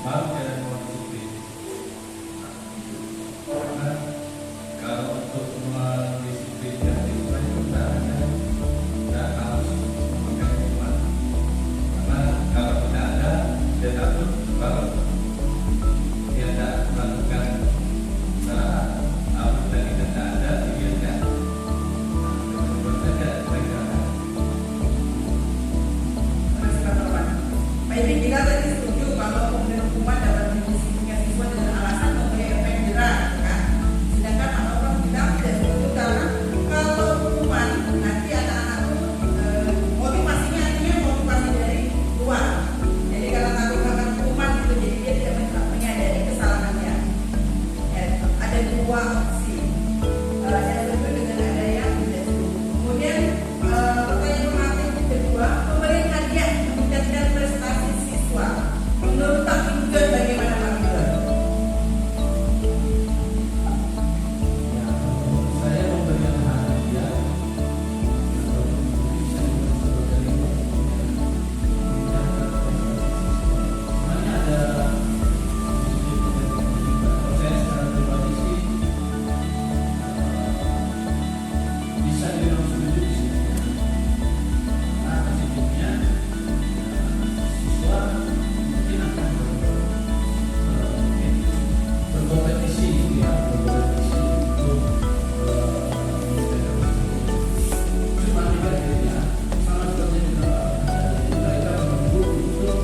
baru ada ruang disiplin. Karena kalau untuk mendisiplinkan siswa kita tidak harus memakai hukuman. Karena kalau tidak ada, dia takut kalau dia tidak melakukan kesalahan, apabila kita tidak ada, dia tidak. Betul saja mereka. Baik, kita tadi setuju kalau pemberian hukuman dapat mendisiplinkan siswa dengan alasan memberi efek jerah, kan? Sedangkan orang kita tidak setuju karena kalau hukuman nanti anak-anak itu motivasinya artinya motivasi dari luar. Jadi kalau takut hukuman itu jadi dia tidak menyadari kesalahannya. Ya, ada dua opsi. Saya setuju dengan ada yang tidak setuju. Kemudian pertanyaan normatif kedua, pemberian hadiah meningkatkan prestasi siswa. Menurut Pak Minggun bagaimana Pak Minggun? Ya, menurut saya pemberian hadiah sebenarnya ada proses secara pribadi sih bisa dibilang setuju di sini. Karena prinsipnya siswa mungkin akan mungkin berkompetisi gitu ya, berkompetisi untuk cuma tidak ya, sama seperti mereka menunggu untuk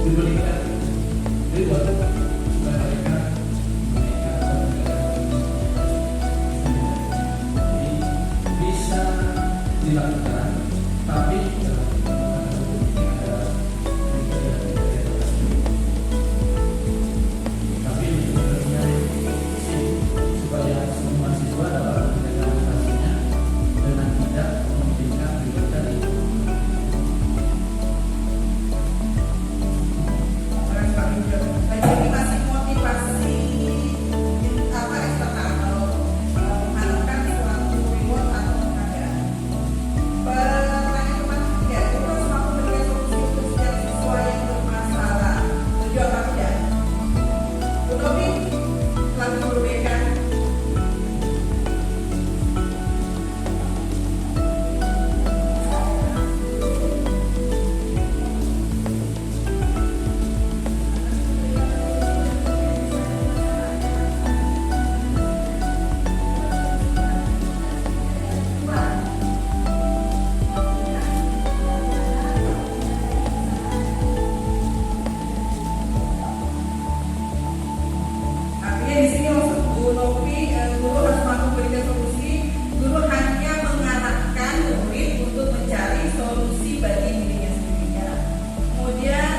diberikan reward supaya mereka meningkatkan jadi bisa dilakukan, tapi ada kriteria tertentu. Tapi sebenarnya sih supaya semua siswa dapat menjaga prestasinya dengan tidak memberikan reward tadi. Orang Pak Minggun. Jadi masih motivasi apa eksternal kalau mengharapkan suatu reward atau penghargaan. Pertanyaan nomor 3, itu harus mampu memberikan solusi untuk setiap siswa yang bermasalah. Setuju apa tidak? Bu Novi, selaku guru BK. Artinya di sini maksud Bu Novi, guru harus mampu memberikan solusi. Guru hanya mengarahkan murid untuk mencari solusi bagi dirinya sendiri. Ya. Kemudian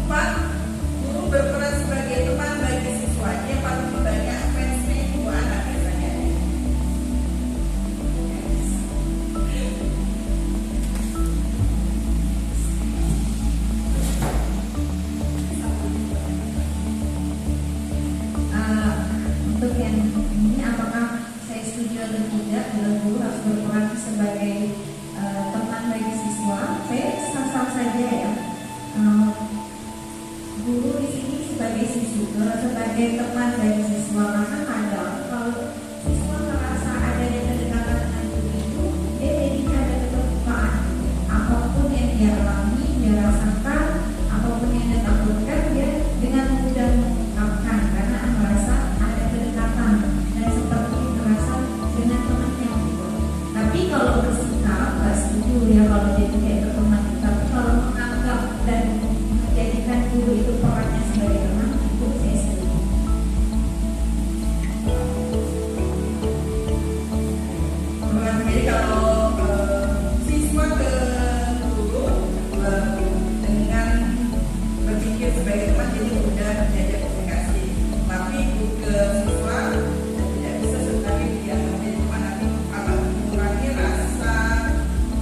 4, guru berperan sebagai teman bagi siswanya yang paling banyak fansnya ibu anak biasanya. Untuk yang ini apakah saya setuju atau tidak bila guru harus berperan sebagai teman bagi siswa? Saya sah-sah saja ya. Guru di sini sebagai sebagai teman bagi siswa, maka kadang kalau siswa merasa adanya kedekatan dengan guru itu, dia jadinya ada keterbukaan. Apapun yang dia alami, dia rasakan, apapun yang dia takutkan, dia dengan mudah mengungkapkan karena merasa ada kedekatan dan seperti terasa dengan temannya gitu. Tapi kalau bersikap nggak setuju ya kalau jadi kayak teman. Tapi kalau menganggap dan menjadikan guru itu perannya sebagai teman, itu saya setuju. Jadi kalau siswa ke guru dengan berpikir sebagai teman jadi mudah diajak komunikasi. Tapi ke siswa tidak bisa sebagai dia menjadi teman, nanti akan mengurangi rasa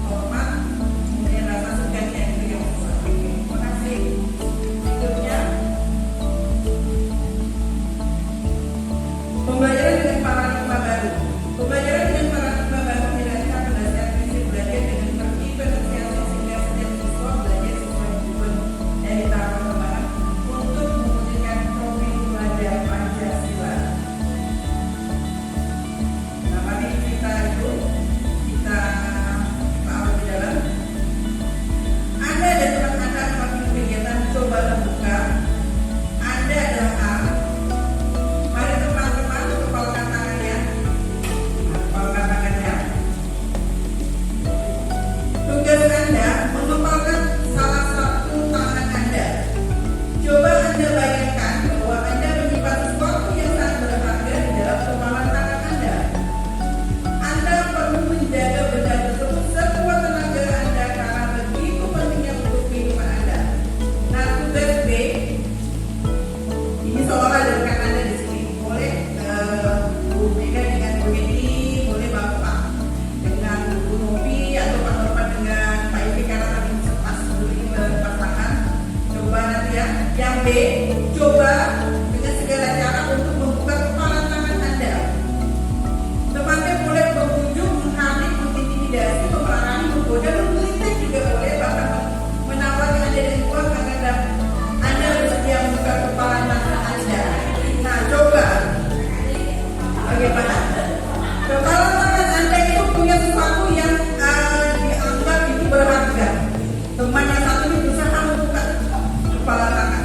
hormat, kemudian rasa B, coba dengan segala cara untuk membuka kepala tangan Anda. Teman B boleh membujuk, menghardik, mengintimidasi, memerangi, menggoda, mengkritik juga boleh, bahkan menawarkan Anda dari uang agar Anda bersedia membuka kepala tangan Anda. Nah, coba bagaimana? Kepala tangan Anda itu punya sesuatu yang dianggap itu berharga. Teman yang satu ini berusaha membuka kepala tangan.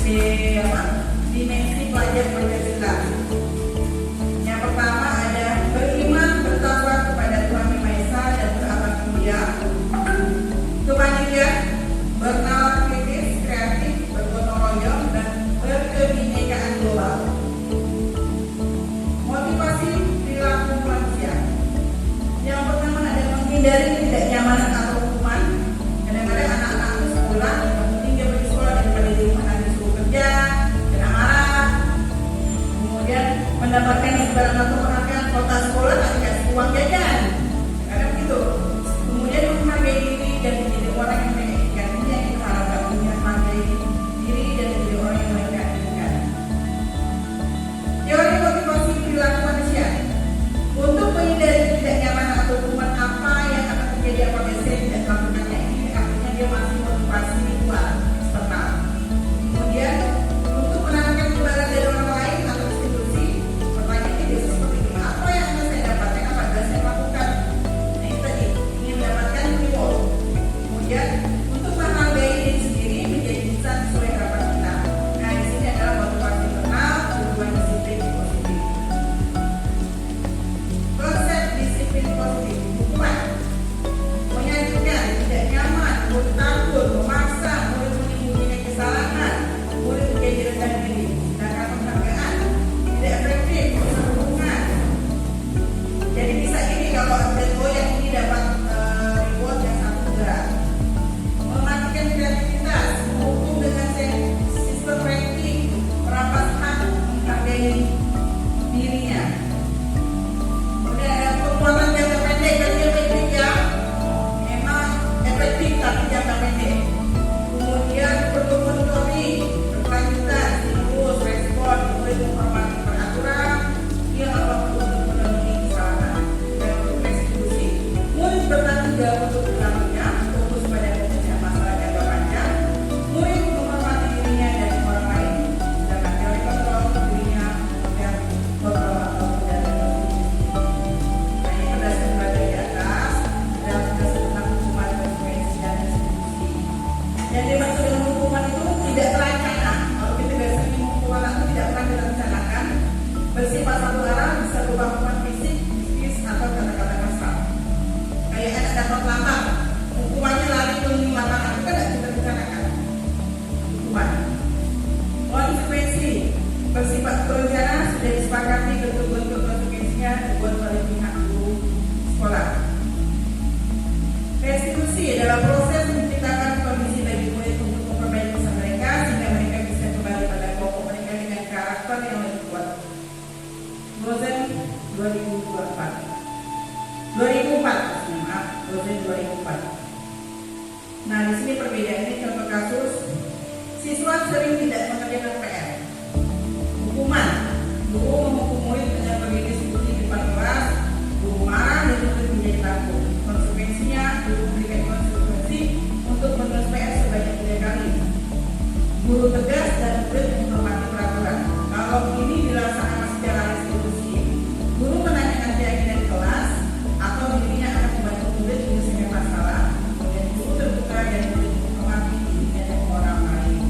dimensi pelajar Pancasila. Yang pertama ada beriman bertakwa kepada Tuhan Yang Maha Esa dan berakhlak mulia, kemandirian, bernalar kritis, kreatif, bergotong royong, dan berkebinekaan global. Motivasi perilaku manusia. Yang pertama ada menghindari ketidaknyamanan atau hukuman. Kadang-kadang anak-anak itu sekolah, yang penting dia pergi sekolah daripada di rumah nanti suruh kerja, kena marah. Kemudian mendapatkan imbalan atau penghargaan kota sekolah tak dikasih uang jajan. Kadang begitu. Kemudian menghargai diri dan menjadi orang yang menginginkan. Ini yang kita harapkan, menghargai diri dan menjadi orang yang menginginkan. Teori motivasi perilaku manusia. Untuk menghindari ketidaknyamanan atau hukuman apa yang akan terjadi apabila saya tidak melakukannya, ini artinya dia masih motivasi luar eksternal. Kemudian untuk menanamkan imbalan dari orang lain atau institusi, pertanyaannya biasanya seperti ini: apa yang akan saya dapatkan apabila saya melakukan? Nah itu tadi, ingin mendapatkan reward. Kemudian untuk menghargai diri sendiri menjadi insan sesuai harapan kita. Nah di sini adalah motivasi internal, tujuan disiplin positif. Konsep disiplin positif, hukuman, menyanjungkan, tidak nyaman, murid takut, memaksa, murid menyembunyikan kesalahan, murid menjadi rendah diri. Sedangkan penghargaan tidak efektif, merusak hubungan. Jadi bisa ini kalau yang ini dapat reward yang satu berat. Mematikan kreativitas, menghukum dengan sistem ranking, merampas hak, menghargai dirinya. Kemudian ada penguatan jangka pendek, kerja pendek ya memang efektif tapi jangka pendek. Kemudian perlu monitoring berkelanjutan, stimulus, respon, mulai menghormati peraturan, dia waktu untuk memenuhi kesalahan dan untuk restitusi. Murid bertanggung jawab untuk perilakunya, fokus pada penyelesaian masalah jangka panjang. Murid menghormati dirinya dan orang lain, sedangkan teori kontrol dirinya dan kontrol atau kendali. Nah ini berdasarkan belajar di atas dan berdasarkan tentang hukuman, konsekuensi, dan restitusi. Yang dimaksud dengan hukuman itu tidak terancana. Kalau kita biasanya menghukum anak itu tidak pernah kita rencanakan. Bersifat satu arah, bisa berupa hukuman fisik, psikis, atau kata-kata kasar. Kayak anak dapat lamar, hukumannya lari keliling lapangan, itu kan tidak kita rencanakan. Hukuman. Konsekuensi bersifat berencana, sudah disepakati bentuk-bentuk konsekuensinya dibuat oleh pihak guru sekolah. Restitusi adalah proses menciptakan kondisi bagi murid untuk memperbaiki usaha mereka sehingga mereka bisa kembali pada pokok mereka dengan karakter yang lebih kuat. Dosen 2004. Nah di sini perbedaannya contoh kasus siswa sering tidak mengerjakan PR. Hukuman, guru menghukum murid dengan pergi diskusi di depan kelas, guru marah dan murid menjadi takut. Konsekuensinya, guru memberikan konsekuensi untuk menulis PR sebanyak 3 kali. Guru tegas dan murid menghormati peraturan. Kalau ini dilaksanakan secara restitusi, guru menanyakan keyakinan di kelas atau dirinya akan membantu murid menyelesaikan masalah. Kemudian guru terbuka dan murid menghormati dirinya dan orang lain.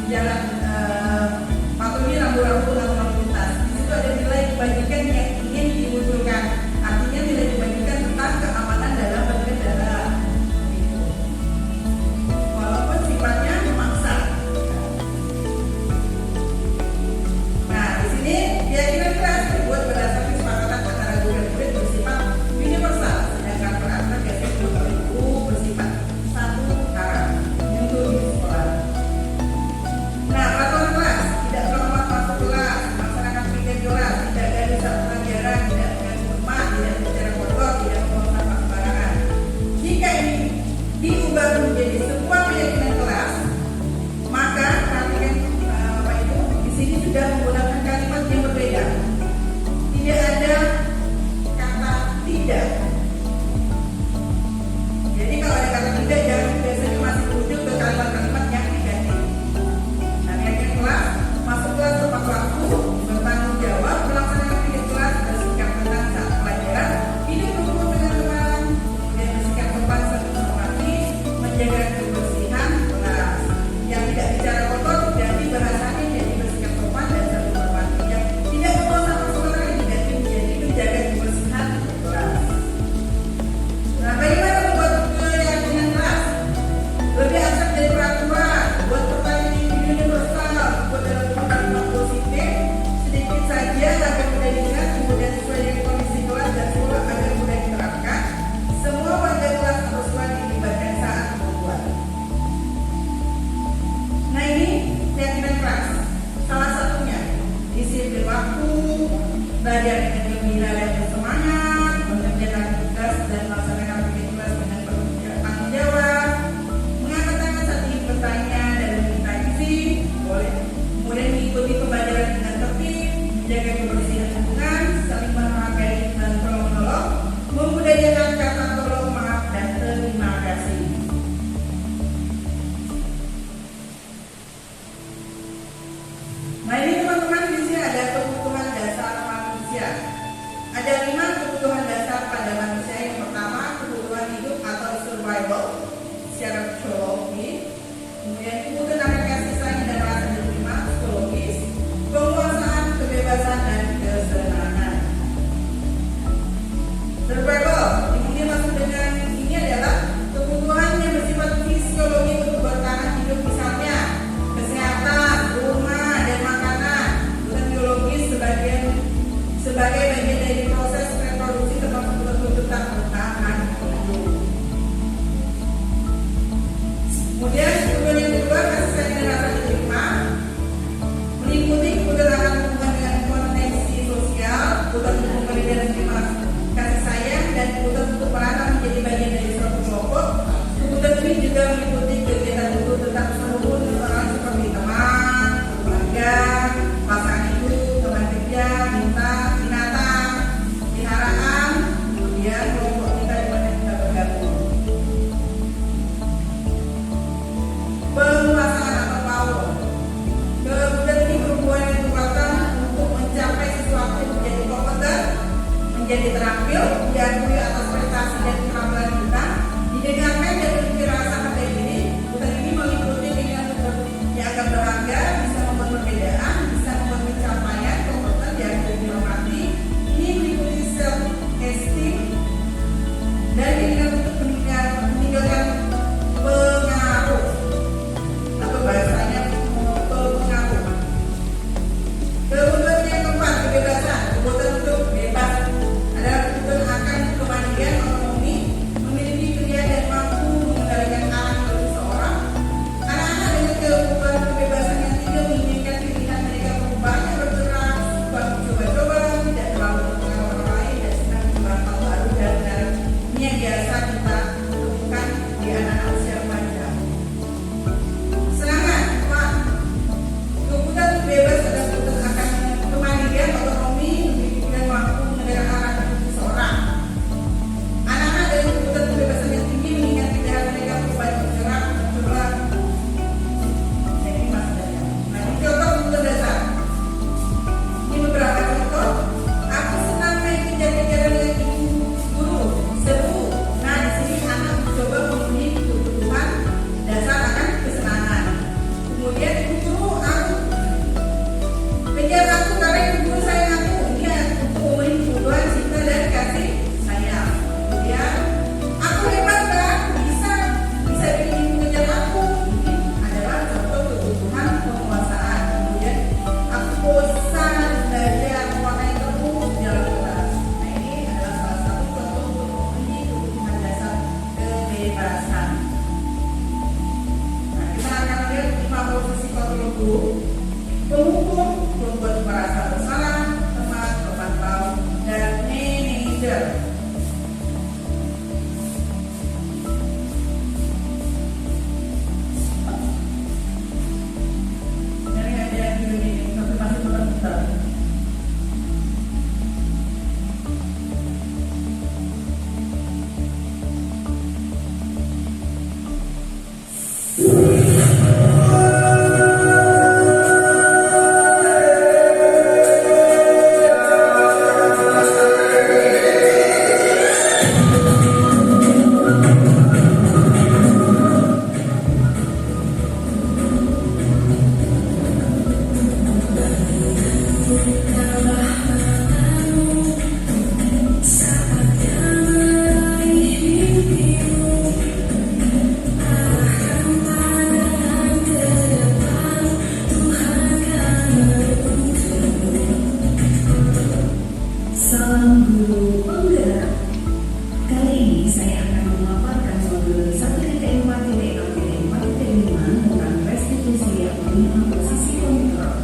jalan patuhi rambu-rambu lalu lintas. Di situ ada nilai kebajikan yang ingin dimunculkan. Artinya nilai kebajikan tentang keamanan dalam berkendara. Walaupun sifatnya memaksa. Nah, di sini keyakinan kelas dibuat berdasarkan kesepakatan antara guru dan murid bersifat universal, sedangkan peraturan biasanya oleh guru bersifat satu arah untuk di sekolah. Nah, peraturan kelas tidak terlambat masuk kelas, melaksanakan piket kelas, tidak ada saat pelajaran, tidak mengganggu teman, tidak bicara kotor, tidak membuang sampah sembarangan. Jika ini diubah menjadi sebuah keyakinan kelas, maka perhatikan Bapak Ibu, di sini sudah menggunakan kalimat yang berbeda. Tidak ada kata tidak. Jadi kalau ada kata tidak, jangan biasanya masih merujuk ke kalimat-kalimat yang negatif. Nah, keyakinan kelas, masuk kelas tepat waktu, bertanggung jawab, melaksanakan piket kelas, bersikap tenang saat pelajaran, hidup rukun dengan teman, kemudian bersikap sopan serta menghormati, menjaga kebersihan kelas. Yang tidak bicara kotor, jadi bahasanya jadi bersikap sopan dan saling menghormati. Yang tidak membawa sampah sembarangan diganti menjadi menjaga kebersihan kelas. Nah, bagaimana membuat keyakinan kelas lebih abstrak dari peraturan? Buat pertanyaan yang universal, buat dalam kalimat positif, sedikit saja agar mudah diingat, kemudian sesuai dengan kondisi kelas dan sekolah agar mudah diterapkan. Semua warga kelas atau sekolah dilibatkan saat membuat. Nah, ini keyakinan kelas. Salah satunya disiplin waktu, belajar dengan gembira dan bersemangat, mengerjakan tugas dan melaksanakan piket kelas dengan bertanggung jawab, mengangkat tangan saat ingin bertanya dan meminta izin, boleh kemudian mengikuti pembelajaran dengan tertib, menjaga kebersihan lingkungan, saling menghargai dan tolong menolong, membudayakan kata tolong, maaf dan terima kasih. Nah, ini teman-teman, di sini ada kebutuhan dasar manusia. Ada 5 kebutuhan dasar pada manusia. Yang pertama, kebutuhan hidup atau survival secara psikologi. Kemudian kebutuhan akan kasih sayang dan rasa diterima psikologis, penguasaan, kebebasan dan kesenangan. Survival ini maksud dengan ini adalah kebutuhan yang bersifat fisiologi untuk bertahan hidup, misalnya kesehatan, rumah dan makanan. Kebutuhan biologis sebagai bagian dari proses reproduksi termasuk untuk tetap bertahan hidup. Kemudian kebutuhan yang kedua, kasih sayang dan rasa diterima, meliputi kebutuhan akan hubungan dengan koneksi sosial, kebutuhan untuk memberi dan menerima kasih sayang, dan kebutuhan untuk merasa menjadi bagian dari suatu kelompok. Kebutuhan ini juga meliputi kegiatan untuk tetap terhubung dengan orang seperti teman, keluarga, pasangan hidup, teman kerja, binatang, peliharaan, kemudian kelompok kita di mana kita bergabung. Penguasaan atau power. Kemudian ini berhubungan dengan kekuatan untuk mencapai sesuatu yang menjadi kompeten, menjadi terampil, diakui atas prestasi dan keterampilan kita, didengarkan dan memiliki rasa percaya diri. Kebutuhan ini meliputi dengan dianggap berharga, bisa membuat perbedaan, bisa membuat pencapaian, kompeten, diakui, dihormati. Ini meliputi self esteem dan keinginan untuk meninggalkan pengaruh atau bahasanya pengaruh. Kebutuhan yang keempat, kebebasan. Kebutuhan untuk bebas adalah kebutuhan akan itu penghukum, pembuat merasa bersalah, teman, pemantau, dan manajer. Dari ada yang ini konfirmasi muter-muter. Salam guru penggerak. Kali ini saya akan memaparkan modul 1.4.4.5 tentang restitusi yang menerima posisi kontrol.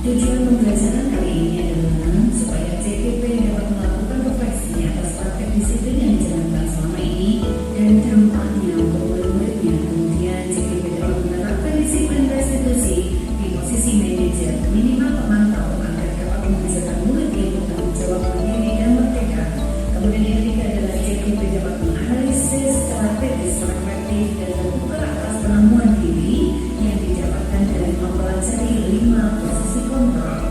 Tujuan pembelajaran kali ini adalah supaya CKP dapat melakukan refleksi atas praktek disiplin yang dijalankan selama ini dan dampaknya untuk murid-muridnya. Kemudian CKP dapat menerapkan disiplin restitusi di posisi manajer minimal pemantau agar dapat mengajarkan murid yang bertanggung jawab mandiri dan merdeka. Kemudian yang ketiga adalah CKP dapat menganalisis secara kritis, reflektif dan terbuka atas penemuan diri yang didapatkan dari mempelajari 5 posisi kontrol.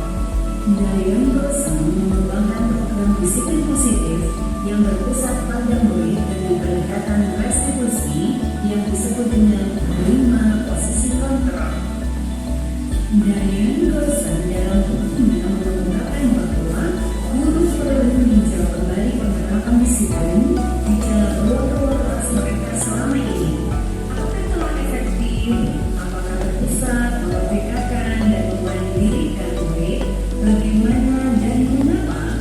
Dayang Dosen mengembangkan program disiplin positif yang berpusat pada murid dengan pendekatan restitusi yang disebut dengan 5 posisi kontrol. Dayang Dosen dalam bukunya mengungkapkan bahwa guru perlu meninjau kembali penerapan disiplin di dalam ruang-ruang kelas mereka selama ini. Apakah telah efektif? Apakah berpusat, memerdekakan, dan memandirikan murid? Bagaimana dan mengapa?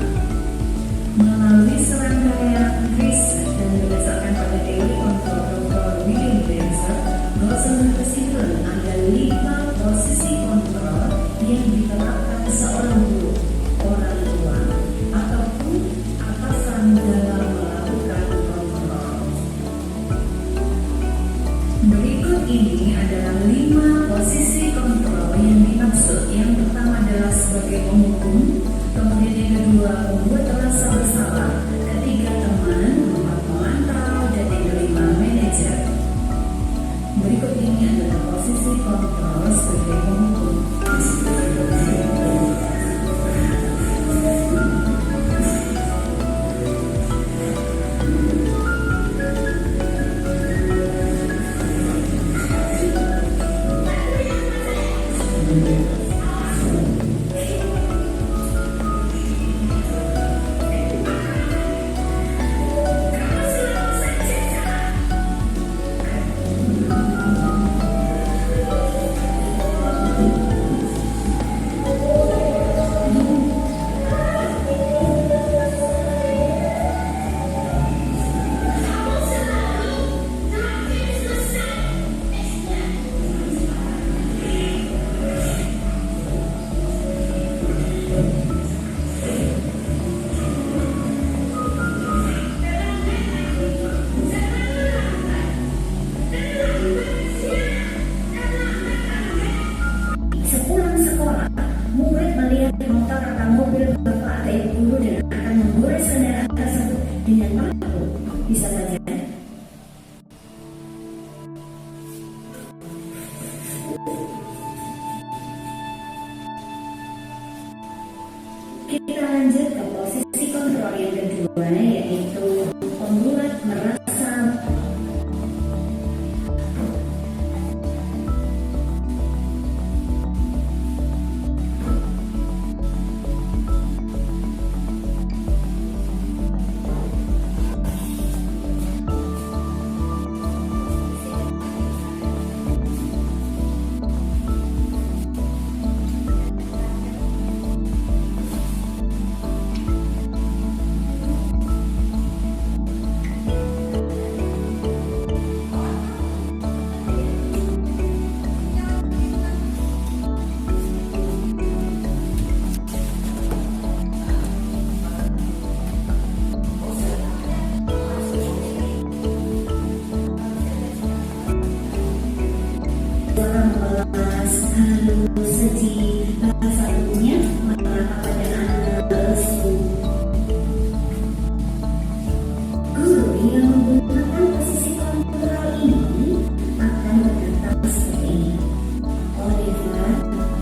Melalui serangkaian riset dan berdasarkan pada teori kontrol Dr. William Glasser, Dosen berkesimpulan ada 5 posisi kontrol yang diterapkan seorang guru, orang tua, ataupun atasan dalam melakukan kontrol. Berikut ini adalah 5 posisi kontrol yang dimaksud. Yang pertama adalah sebagai penghukum, kemudian yang kedua membuat rasa bersalah, ketiga teman, keempat pemantau, dan yang kelima manajer. Berikut ini adalah posisi kontrol sebagai penghukum. Sepulang sekolah, murid melihat motor atau mobil bapak atau ibu guru dan akan menggores kendaraan tersebut dengan pelaku. Bisa saja kita lanjut ke posisi kontrol yang kedua, yaitu pembuat merasa Salah satunya mengapa pada anak lesu. Guru yang menggunakan posisi kontrol ini akan berkata seperti ini. Oliver,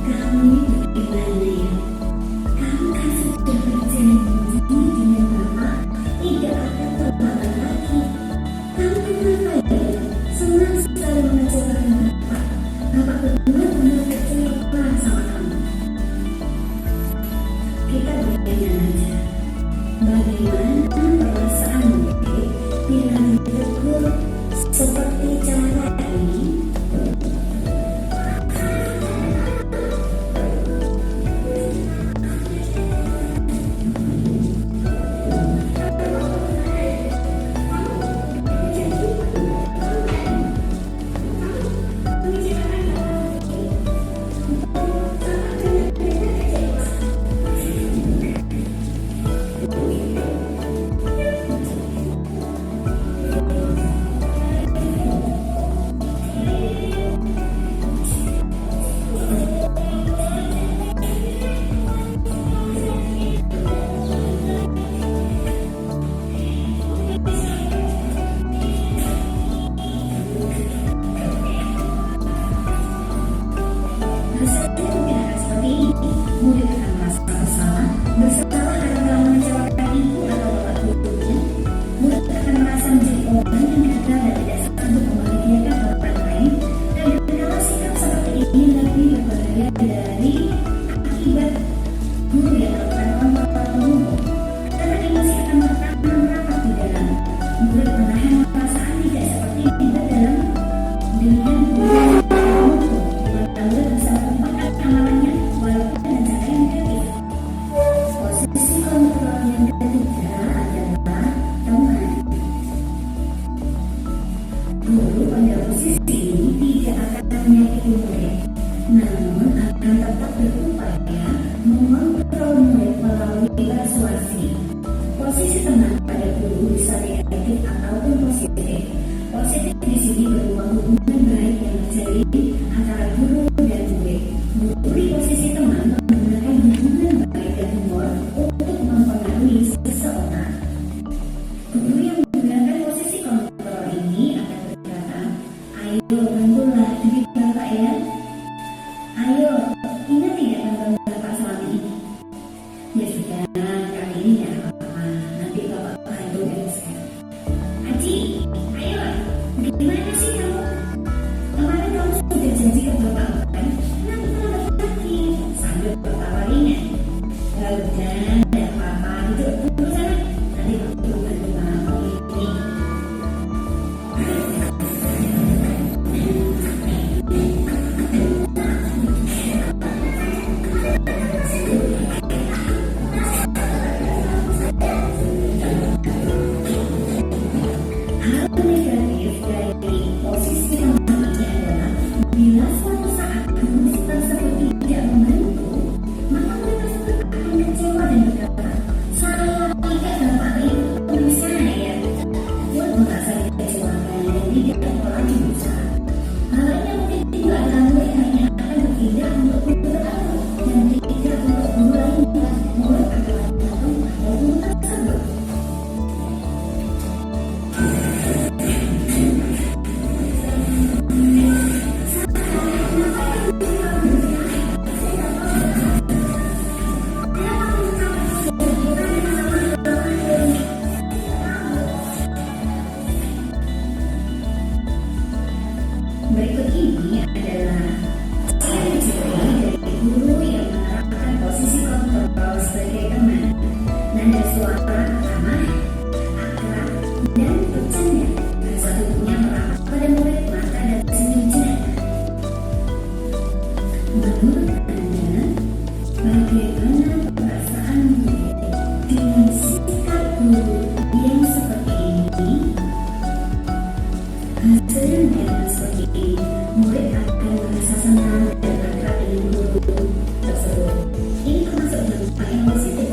kamu bagaimana ya? Kamu kan sudah berjanji dengan Bapak tidak akan terbakar lagi. Kamu kenapa ya? Senang sekali mengecewakan Bapak. Bapak benar-benar kecewa sama kamu. Kita bertanya aja, bagaimana perasaan bila ditegur seperti cara ini? Namun akan tetap berupaya mengontrol murid melalui persuasi. Posisi teman pada guru bisa negatif ataupun positif. Positif di sini berupa hubungan baik yang terjadi antara guru dan murid. Guru di posisi teman menggunakan hubungan baik dan humor untuk mempengaruhi seseorang. Guru yang menggunakan posisi kontrol ini akan berkata, ayo bantulah diri Bapak ya. Ayo, ingat tidak tentang Bapak selama ini? Ya sudah, kali ini ya apa-apa. Nanti Bapak bantu bereskan. Aji, ayo, gimana sih kamu? Kemarin kamu sudah janji ke Bapak kan? Nanti kalau lagi sambil tertawa ringan. Udah, tidak apa-apa. Duduk dulu sana. Nanti Bapak bantu kamu ini. Berikut ini adalah ciri-ciri dari guru yang menerapkan posisi kontrol sebagai teman. Nada suara ramah, akrab, dan bercanda. Rasa tubuhnya merapat pada murid, mata dan senyum jenaka. Menurut Anda, bagaimana perasaan murid dengan sikap guru yang seperti ini? Hasilnya seperti ini, murid akan merasa senang dan akrab dengan guru tersebut. Ini termasuk dampak yang positif.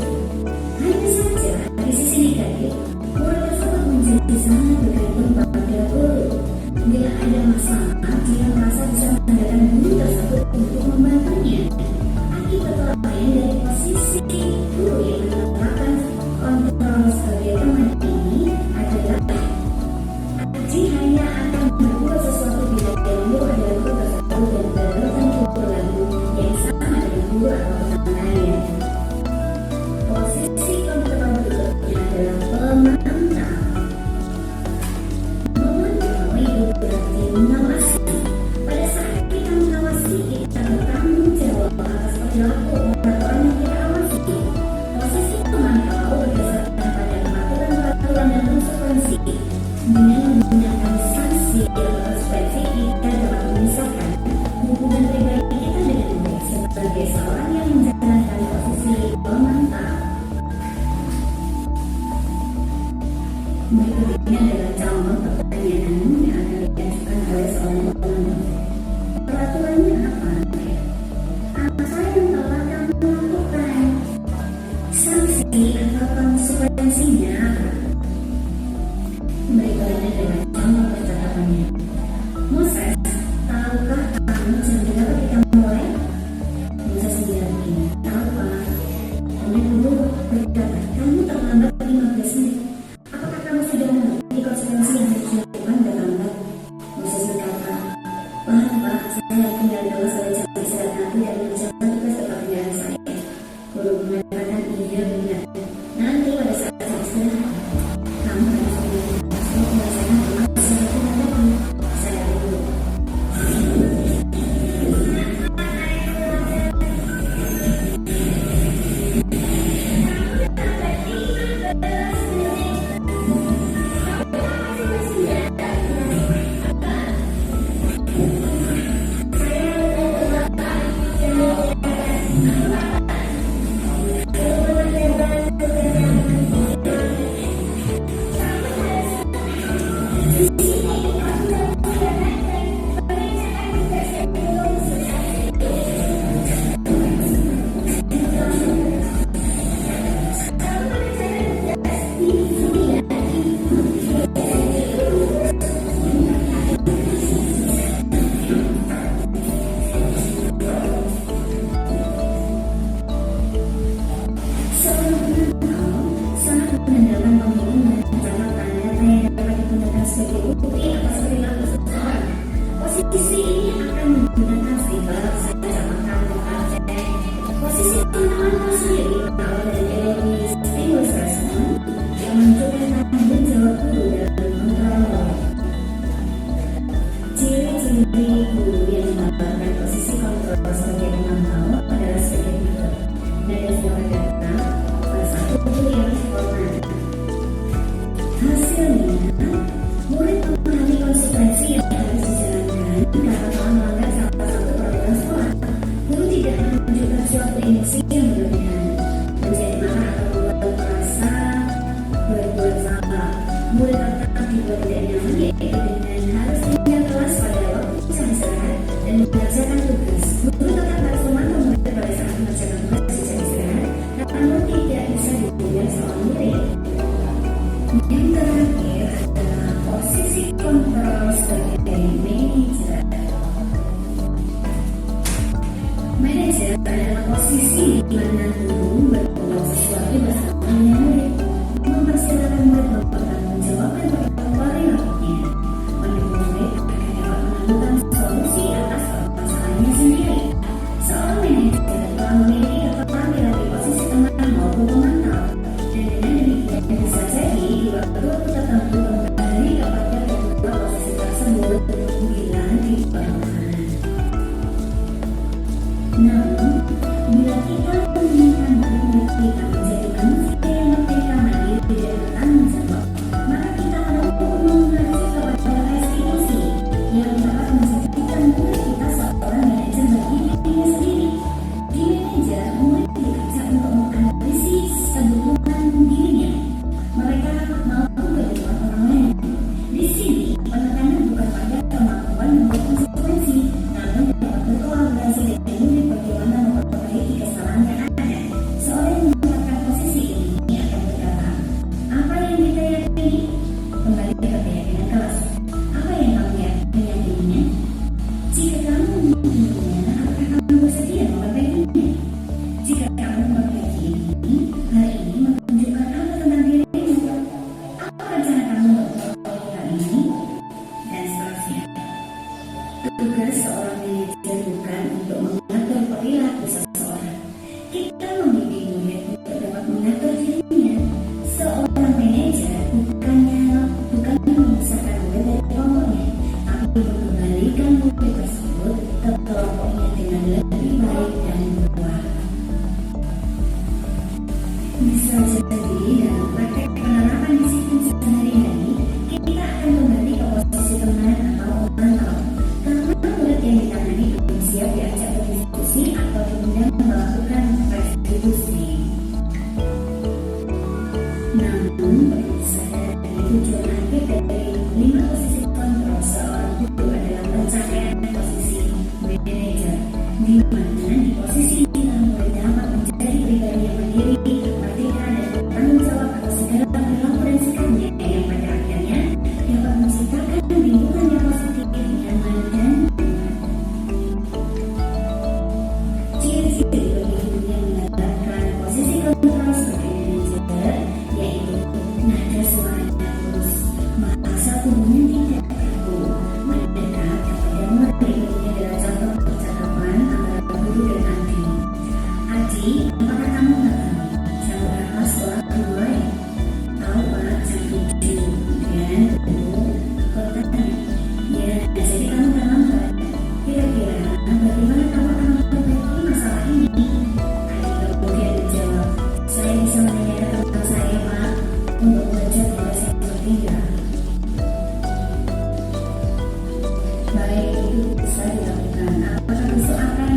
Hanya saja di sisi negatif, murid tersebut menjadi sangat bergantung pada guru. Bila ada masalah, dia merasa bisa mengandalkan guru tersebut untuk membantunya. Akibat menggunakan stiker, saya tambahkan bukan. Posisi teman-teman sendiri berawal dari teori stimulus respon yang menunjukkan tanggung jawab guru dalam mengontrol. Ciri-ciri guru yang menggambarkan posisi kontrol sebagai pemantau adalah sebagai berikut. Nada suara data, salah satu guru yang formal. Hasilnya, murid memahami konsekuensi yang harus dijalankan karena telah melanggar salah satu peraturan sekolah. Guru tidak menunjukkan suatu emosi yang berlebihan, menjadi marah atau membuat merasa berbuat salah. Murid tetap dibuat tidak nyaman, yaitu dengan harus tinggal kelas pada waktu jam istirahat dan mengerjakan tugas. Guru tetap harus memantau murid pada saat mengerjakan tugas di jam istirahat, namun tidak bisa ditinggal seorang murid. Yang terakhir adalah posisi kontrol sebagai manajer. Manajer adalah posisi di mana guru berbuat sesuatu bersama murid, mempersilahkan murid mempertanggungjawabkan perbuatan perilakunya, mendukung murid agar dapat menemukan solusi atas permasalahannya sendiri. Seorang manajer telah memiliki keterampilan di posisi teman maupun pemantau, dan dengan demikian bisa jadi di waktu tertentu kembali kepada kedua posisi tersebut bila diperlukan. Namun, bila kita menginginkan murid kita menjadi manusia yang merdeka mandiri dan bertanggung jawab, maka kita perlu mengacu kepada restitusi yang dapat menjadikan murid kita seorang manajer bagi dirinya sendiri. Di manajer, murid diajak untuk menganalisis kebutuhan dirinya. Mereka mampu kebutuhan orang lain. Di sini, penekanan bukan pada kemampuan membuat konsekuensi, namun dapat berkolaborasi dengan murid bagaimana memperbaiki kesalahan yang ada. Seorang yang menempatkan posisi ini akan berkata, apa yang kita yakini? Kembali ke keyakinan kelas. Apa yang kamu meyakininya? Jika kamu meyakininya, apakah kamu bersedia memperbaikinya? Jika kamu memperbaiki ini, hal ini menunjukkan apa tentang dirimu? Apa rencana kamu untuk hal ini? Dan seterusnya. Tugas seorang manajer bukan untuk mengatur perilaku seseorang. Kita membimbing murid untuk dapat mengatur dirinya. Seorang manajer bukan memisahkan murid dari kelompoknya, tapi mengembalikan murid tersebut ke kelompoknya dengan lebih baik dan kuat. Bisa jadi dalam praktek penerapan disiplin sehari-hari, kita akan kembali ke posisi teman atau pemantau. Karena murid yang ditangani belum siap diajak berdiskusi atau kemudian melakukan restitusi. Namun, berdasarkan dari tujuan akhir dari 5 posisi kontrol seorang guru adalah pencapaian posisi manajer, di mana di posisi ini murid dapat menjadi pribadi yang mandiri, merdeka dan bertanggung jawab atas segala perilaku dan sikapnya yang pada akhirnya dapat menciptakan lingkungan yang positif, nyaman dan ciri-ciri bagi guru yang menggambarkan posisi kontrol sebagai manajer, yaitu nada suaranya halus, bahasa tubuhnya tidak kaku, mendekat kepada murid. Ini adalah contoh percakapan antara guru dan adik. Adik, apakah kamu mengerti? Jam berapa sekolah dimulai? Tahu Pak, jam 7. Dan guru bertanya, ya, jadi kamu terlambat. Kira-kira bagaimana kamu akan memperbaiki masalah ini? Adik kemudian menjawab, saya bisa menanyakan tentang saya Pak, untuk belajar pada saya bertiga. Baik, itu bisa dilakukan. Apakah besok akan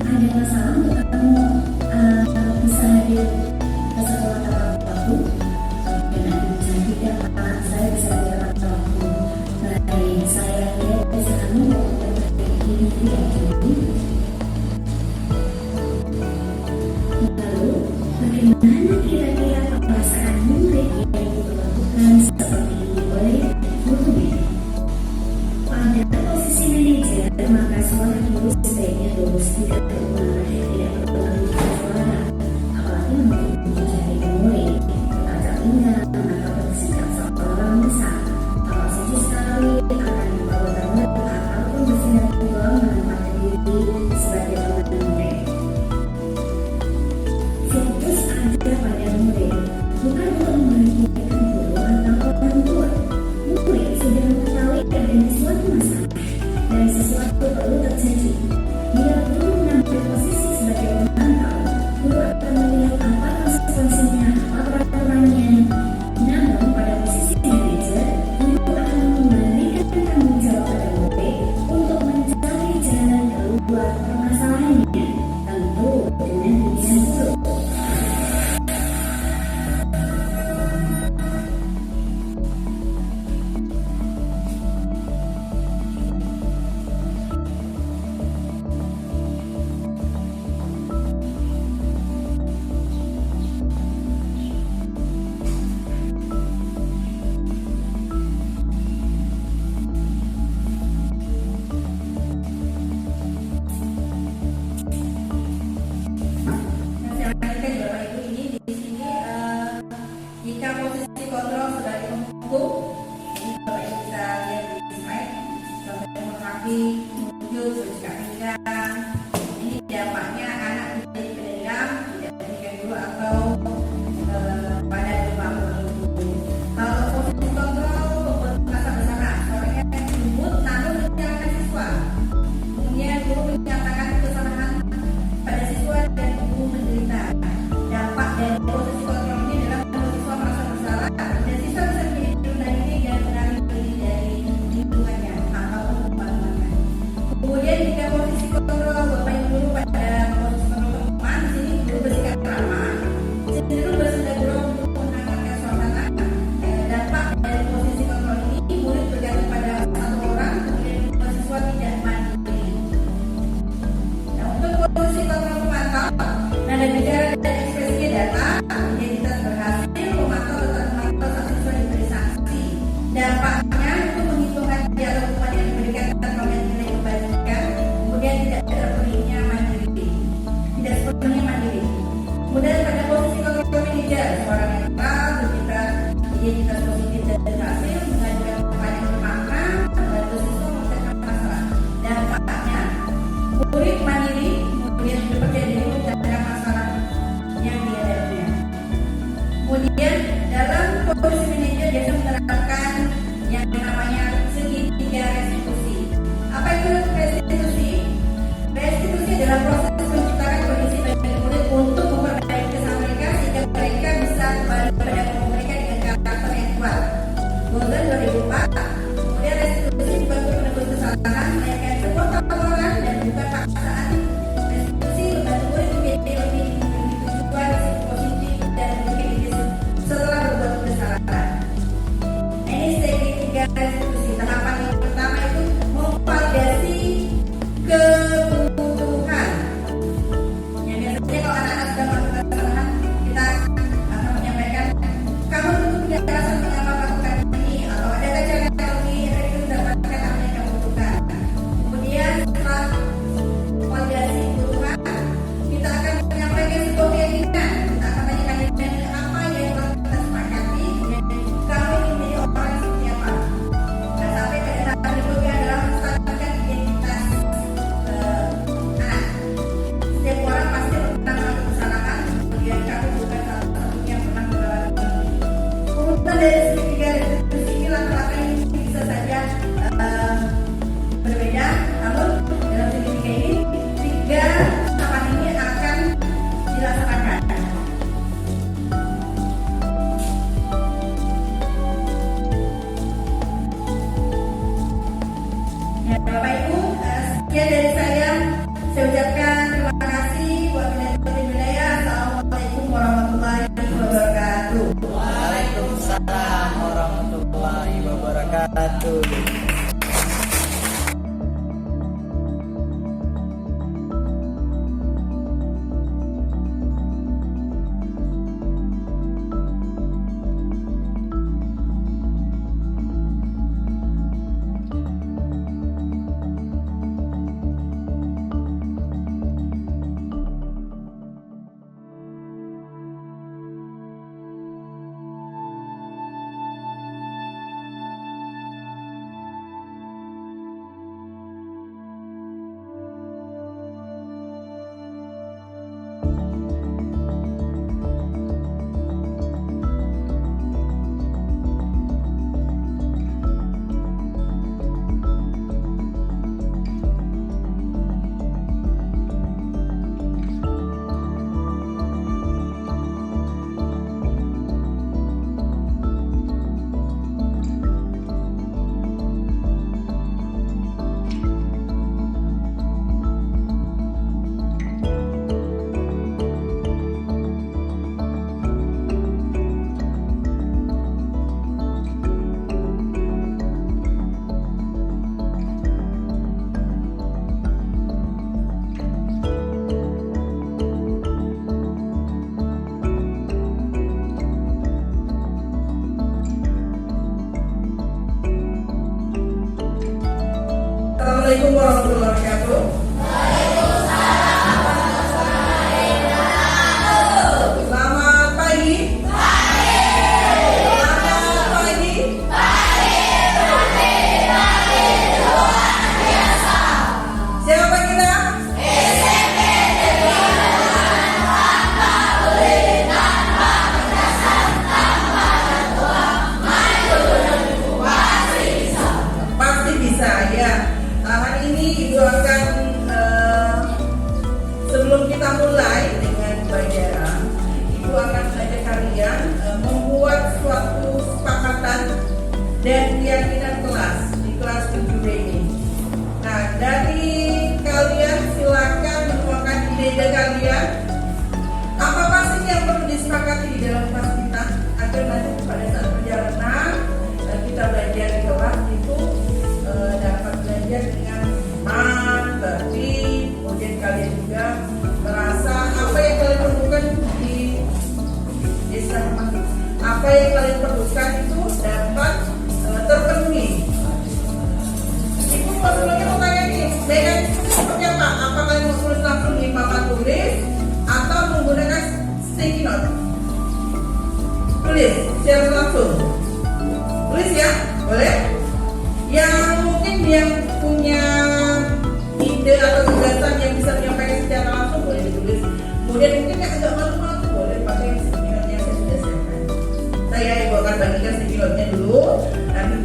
ada masalah untuk kamu bisa hadir ke sekolah tepat waktu? Dan jika tidak, Pak, saya bisa hadir tepat waktu. Baik, saya lihat bisa kamu memperbaiki tidak dulu. Lalu, bagaimana kira-kira perasaan murid yang diperlakukan seperti ini oleh gurunya? Pada posisi manajer, maka suara guru sebaiknya lurus, tidak bermarah, tidak berpengaruh suara, apalagi untuk mencari murid, tak tinggal atau bersikap seorang besar. Kalau saja sekali akan membawa murid ataupun bersinar menempatkan membuat permasalahannya, tentu dengan pilihan buruk. Jika posisi kontrol sudah dikepung, ini Bapak Ibu bisa lihat di slide, contohnya kaki muncul bersikap pinggang. Ini dampaknya anak menjadi pendiam, tidak berikan dulu atau pada berupa itu. Kalau posisi kontrol membuat merasa bersalah, suaranya lembut namun menyalahkan siswa. Kemudian guru menyatakan kesalahan pada siswa dan guru menderita. Dampak dari posisi kontrol ini adalah siswa merasa bersalah dan siswa bisa menjadi rendah diri dan beralih diri dari lingkungannya ataupun teman-temannya. Kemudian jika posisi kontrol Bapak Ibu guru pada posisi kontrol teman, di sini guru bersikap ramah, cenderung bersenda guru untuk menghangatkan suasana. Dampak dari posisi kontrol ini murid bergantung pada satu orang, kemudian siswa tidak mandiri. Nah, untuk posisi kontrol pemantau, nada bicara dan ekspresinya datang, identitas berhasil, pemantau tetap memantau saat siswa diberi sanksi. Dampaknya untuk menghitung hadiah atau hukuman yang diberikan tanpa nilai kebaikan, kemudian tidak terpenuhinya mandiri, tidak sepenuhnya mandiri. Kemudian pada posisi kontrol manajer, seorang netral, berkiprah identitas positif dan berhasil, mengajukan upaya yang bermakna, membantu siswa memecahkan masalah. Dampaknya murid mandiri, kemudian berpercaya diri memecahkan masalah yang dihadapinya. Kemudian dalam posisi manajer biasa menerapkan yang namanya segitiga restitusi. Apa itu restitusi? Restitusi adalah proses menciptakan kondisi bagi murid untuk memperbaiki kesalahan mereka sehingga mereka bisa kembali pada kelompok mereka dengan karakter yang kuat. Golden 2004. Kemudian restitusi dibantu menebus kesalahan, menaikkan sebuah tawaran dan bukan paksaan. Restitusi membantu murid menjadi lebih memiliki tujuan positif dan memiliki diri setelah berbuat kesalahan. Ini segitiga restitusi. Tahapan yang pertama itu memvalidasi kebutuhan. Yang biasanya kalau anak-anak sudah melakukan kesalahan, kita akan menyampaikan, kamu tentu tidak merasa mengapa melakukan ini, atau adakah cara kami itu mendapatkan apa yang kamu butuhkan. Kemudian setelah validasi kebutuhan, kita akan menyampaikan sebuah keyakinan. Kita akan tanyakan apa yang telah kita sepakati dan kamu ingin menjadi orang seperti apa. Nah, sampai pada tahap berikutnya adalah menstabilkan identitas anak. Setiap orang pasti pernah melakukan kesalahan, kemudian kamu bukan salah satunya yang pernah melakukan ini. Kemudian dari segitiga restitusi ini langkah-langkah ini bisa saja berbeda, namun dalam segitiga ini tiga tahapan ini akan dilaksanakan. Ya, Bapak Ibu, sekian dari saya ucapkan terima kasih. Wabillahi hidayah. Assalamualaikum warahmatullahi wabarakatuh. Waalaikumsalam warahmatullahi wabarakatuh.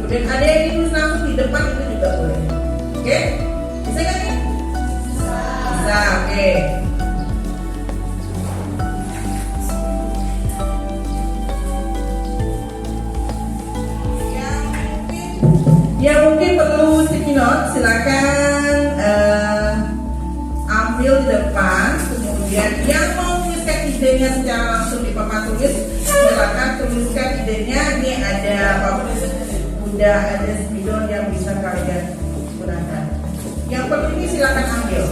Kemudian ada yang ditulis langsung di depan itu juga boleh. Oke? Bisa nggak nih? Bisa, oke. Yang mungkin perlu sticky note, silakan ambil di depan. Kemudian yang mau menuliskan idenya secara langsung di papan tulis, silakan tuliskan idenya. Ini ada udah ada spidol yang bisa kalian gunakan. Yang perlu ini silakan ambil.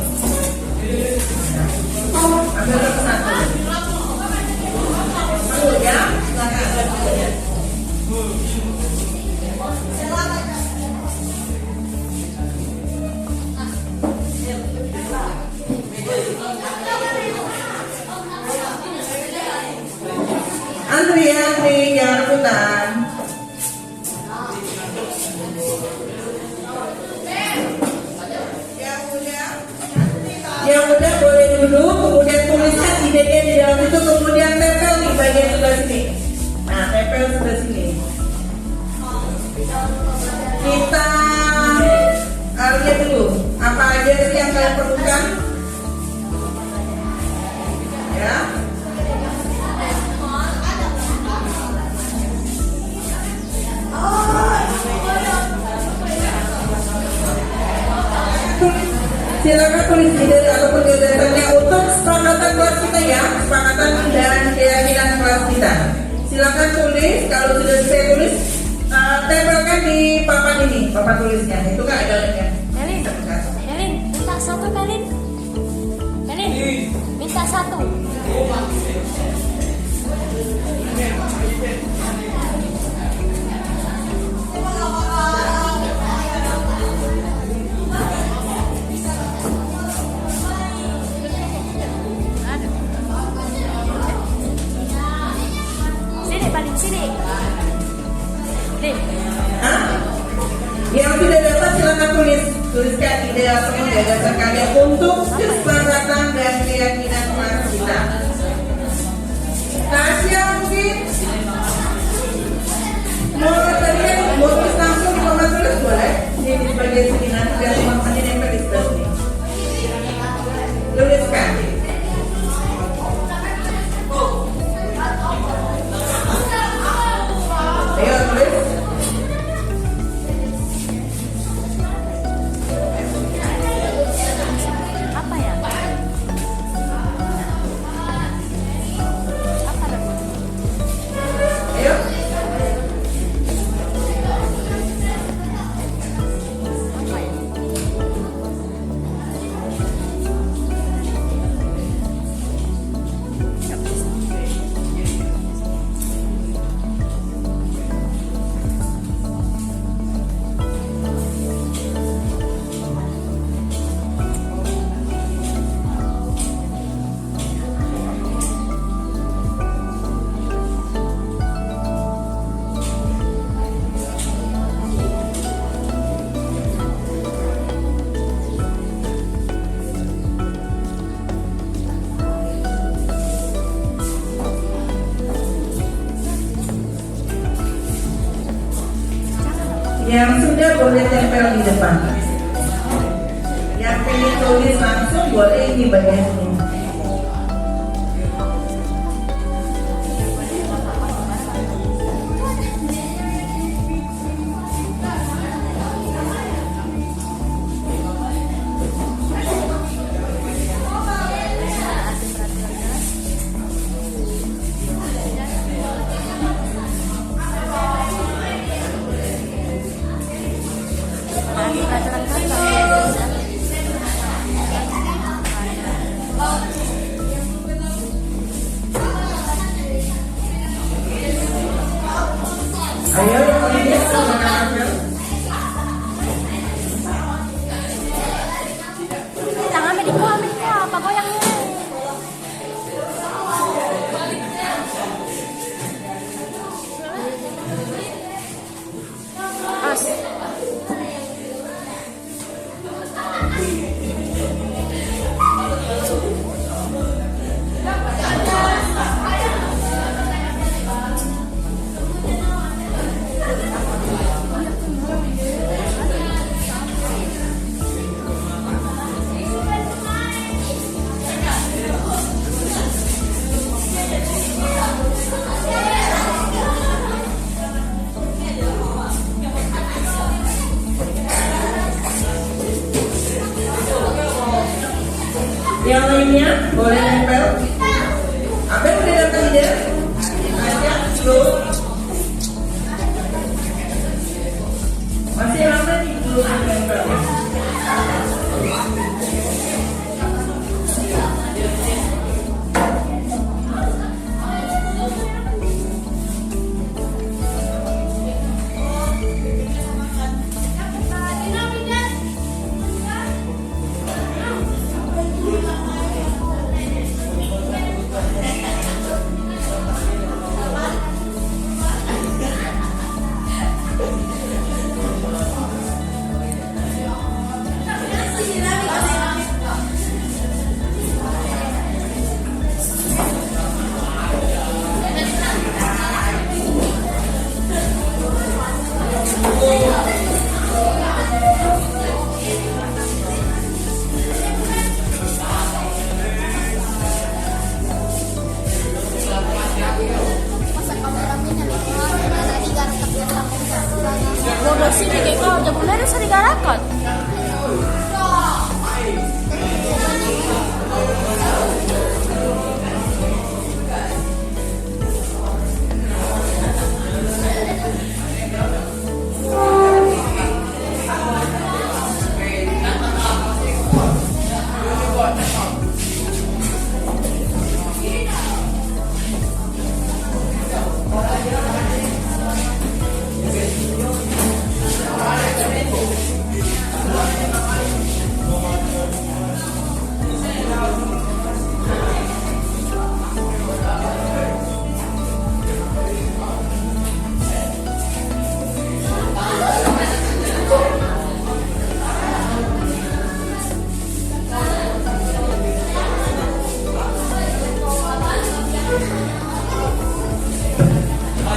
Ambil satu-satu. Ambil ya, silakan. Antri, jangan rebutan. Yang udah boleh duduk, kemudian tuliskan idenya di dalam itu, kemudian tempel di bagian sebelah sini. Nah, tempel sebelah sini. Kita lihat dulu apa aja sih yang kalian perlukan. Ya. Silakan tulis ide ataupun gagasannya untuk kesepakatan kelas kita ya, kesepakatan dan keyakinan kelas kita. Silakan tulis, kalau sudah saya tulis, tempelkan di papan ini, papan tulisnya. Itu kan ada linknya. Melin, minta satu Melin. Melin, minta satu. Sini. Yang tidak dapat silakan tuliskan ide atau gagasan kalian untuk kesepakatan dan keyakinan kelas kita. Tasya mungkin mau tadi mau tulis langsung di papan tulis boleh di bagian sini nanti biar teman-teman nempel di sebelah sini. Tuliskan. Ayo tulis. Apa ya? Apa lagi? Ayo. Yang sudah boleh tempel di depan. Yang pengen tulis langsung boleh di bagian sini. Yang lainnya boleh nempel. Apa yang udah datang ide? Aja, belum. Masih lama nih belum nempel. Bodoh sih kayak kau jam mulai harus digarakan.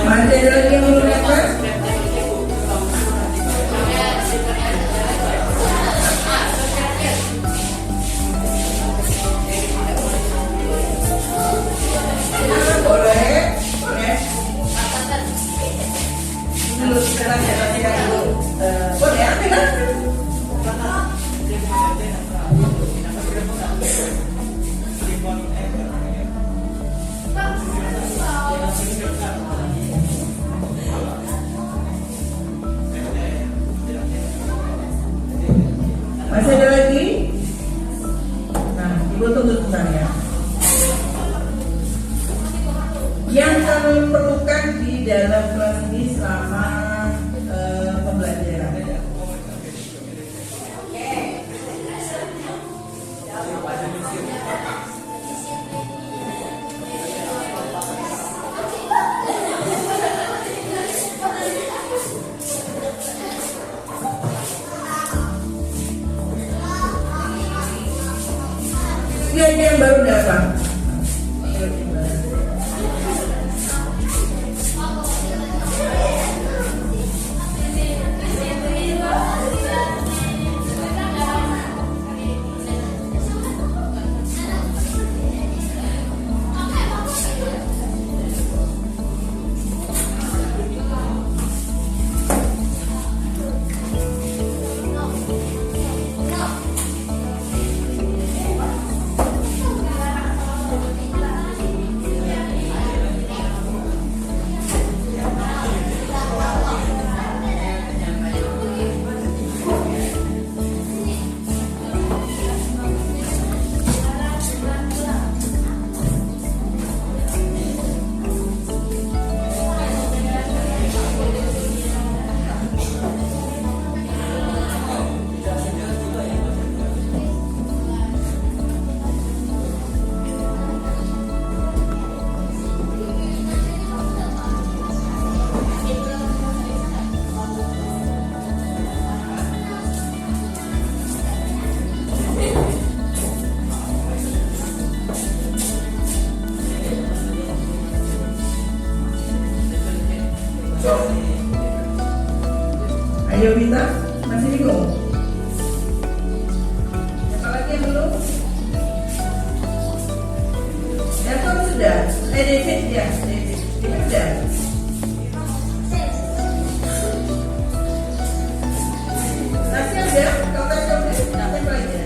Masih ada lagi yang belum nempel? Boleh. Dulu sekarang ya dulu. Boleh ambil lah. Masih ada lagi? Nah, Ibu tunggu sebentar ya. Yang kami perlukan di dalam kelas ini selama pembelajaran. Ini yang baru datang. Ayo Wita, masih bingung? Siapa lagi yang belum? Dapat sudah? David ya, David sudah. Nasi ada? Kau tak tahu deh, apa lagi?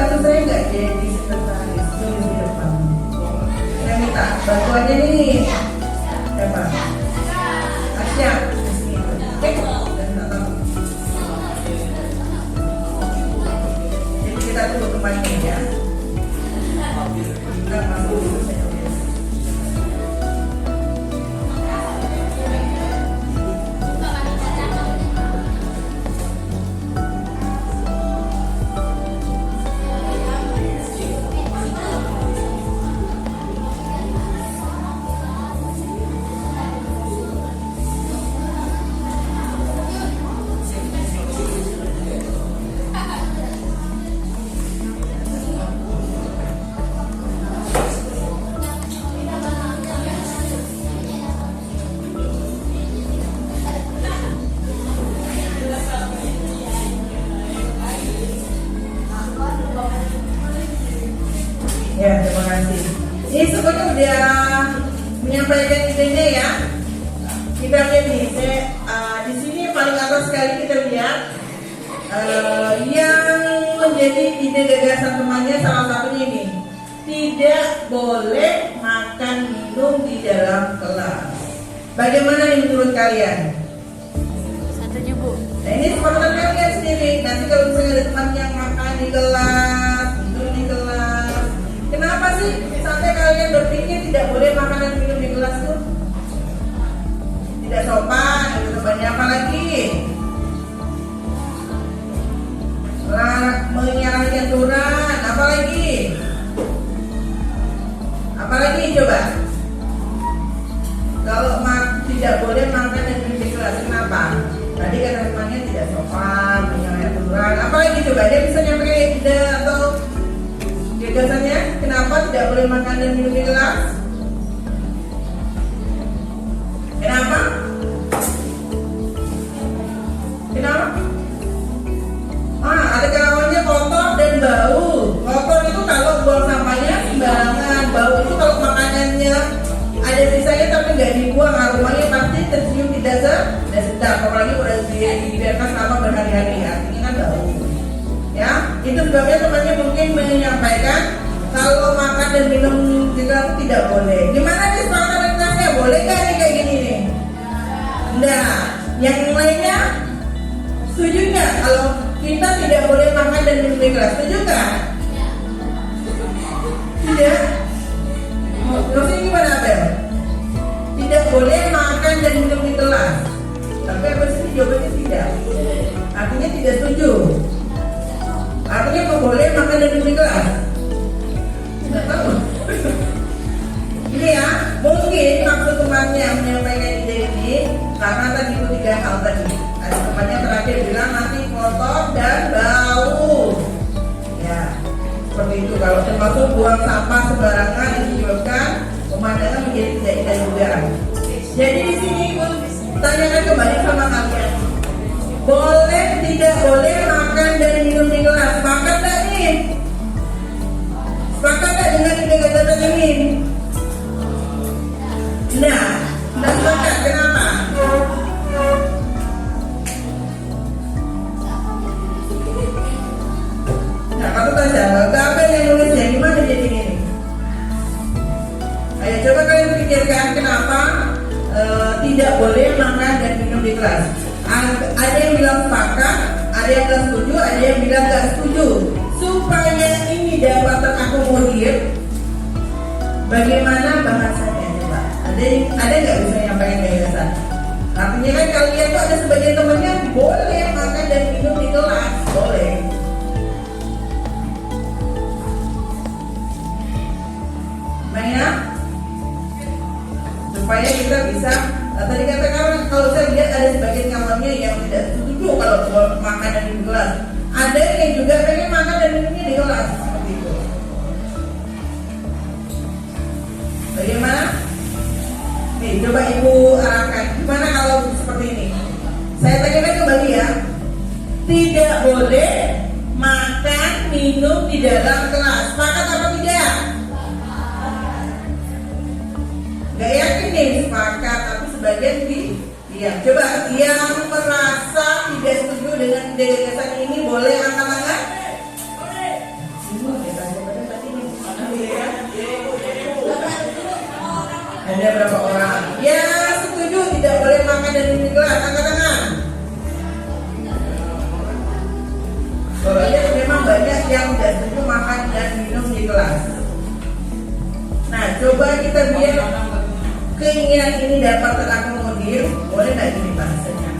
bantu saya nggak jadi sekretaris di depan? Saya minta bantuannya nih. Siapa? Asya. Oke. Jadi kita tunggu temannya ya. Kita masuk dulu saya. Ya, terima kasih. Ini semuanya udah menyampaikan idenya ya. Kita lihat nih, di sini paling atas sekali kita lihat yang menjadi ide gagasan temannya salah satunya ini, tidak boleh makan minum di dalam kelas. Bagaimana nih menurut kalian? Setuju, Bu. Nah ini sepengetahuan kalian sendiri. Nanti kalau misalnya ada teman yang makan di kelas, minum di kelas, kenapa sih sampai kalian berpikir tidak boleh makan dan minum di kelas tuh? Tidak sopan, itu temannya apa lagi? Menyalahi aturan, apa lagi? Apa lagi coba? Kalau tidak boleh makan dan minum di kelas, kenapa? Tadi kata temannya tidak sopan, menyalahi aturan, apa lagi coba? Dia bisa nyampaikan ide atau gagasannya kenapa tidak boleh makan dan minum di kelas? Kenapa? Kenapa? Ada kawannya kotor dan bau. Kotor itu kalau buang sampahnya sembarangan. Bau itu kalau makanannya ada sisanya tapi nggak dibuang, aromanya pasti tercium tidak sedap. Apalagi udah dibiarkan selama berhari-hari, artinya kan bau. Ya, itu sebabnya temannya mungkin menyampaikan kalau makan dan minum di kelas tidak boleh. Gimana nih sepakatan kelasnya? Boleh nggak nih kayak gini nih? Nah, yang lainnya setuju nggak kalau kita tidak boleh makan dan minum di kelas? Setuju nggak? Tidak. Maksudnya gimana, Abel? Tidak boleh makan dan minum di kelas. Tapi apa sih jawabannya tidak? Artinya tidak setuju. Artinya kok boleh makan dan minum di kelas? Tidak tahu. Ini ya, mungkin maksud temannya menyampaikan ide ini karena tadi itu 3 hal tadi. Ada temannya terakhir bilang nanti kotor dan bau. Ya, seperti itu. Kalau termasuk buang sampah sembarangan yang menyebabkan pemandangan menjadi tidak indah juga. Jadi di sini pun tanyakan kembali sama kalian. Boleh tidak boleh makan dan minum di kelas? Sepakat tak nih? Sepakat tak dengan ide gagasan ini? Nah, tidak sepakat. Kenapa? Nah, kamu saja. Apa yang nulisnya? Gimana jadi ini? Ayo coba kalian pikirkan kenapa tidak boleh makan dan minum di kelas. Ada yang bilang sepakat, ada yang nggak setuju, ada yang bilang nggak setuju. Supaya ini dapat terakomodir, bagaimana bahasanya coba? Ada nggak bisa nyampaikan gagasan? Artinya kan kalian tuh ada sebagian temannya boleh makan dan minum di kelas, boleh. Mana? Supaya kita bisa tadi katakan kalau saya lihat ada sebagian kawannya yang tidak setuju kalau makan dan minum di kelas. Ada yang juga pengen makan dan minumnya di kelas seperti itu. Bagaimana? Nih, coba ibu arahkan. Gimana kalau seperti ini? Saya tanyakan kembali ya. Tidak boleh makan minum di dalam kelas. Sepakat apa tidak? Gak yakin nih sepakat, tapi sebagian diam. Coba yang merasa tidak setuju dengan ide gagasan ini boleh angkat tangan? Ada berapa orang? Ya, setuju tidak boleh makan dan minum di kelas. Angkat tangan. Soalnya memang banyak yang tidak setuju makan dan minum di kelas. Nah, coba kita biar keinginan ini dapat terakomodir. Boleh nggak gini bahasanya?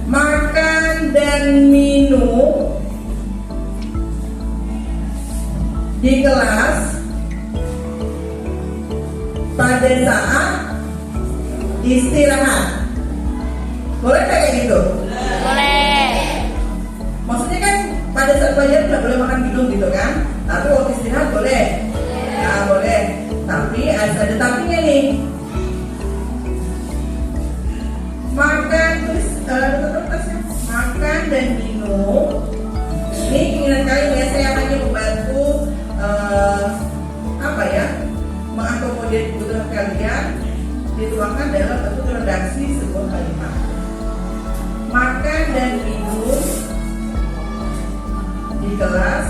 Makan dan minum di kelas pada saat istirahat. Boleh kayak gitu? Boleh. Maksudnya kan pada saat belajar nggak boleh makan minum gitu kan? Tapi waktu istirahat boleh. Nah, boleh. Tapi ada tapinya nih. Makan terus makan dan minum. Ini keinginan kalian ya, saya hanya membantu mengakomodir kebutuhan kalian, dituangkan dalam bentuk redaksi sebuah kalimat. Makan dan minum di kelas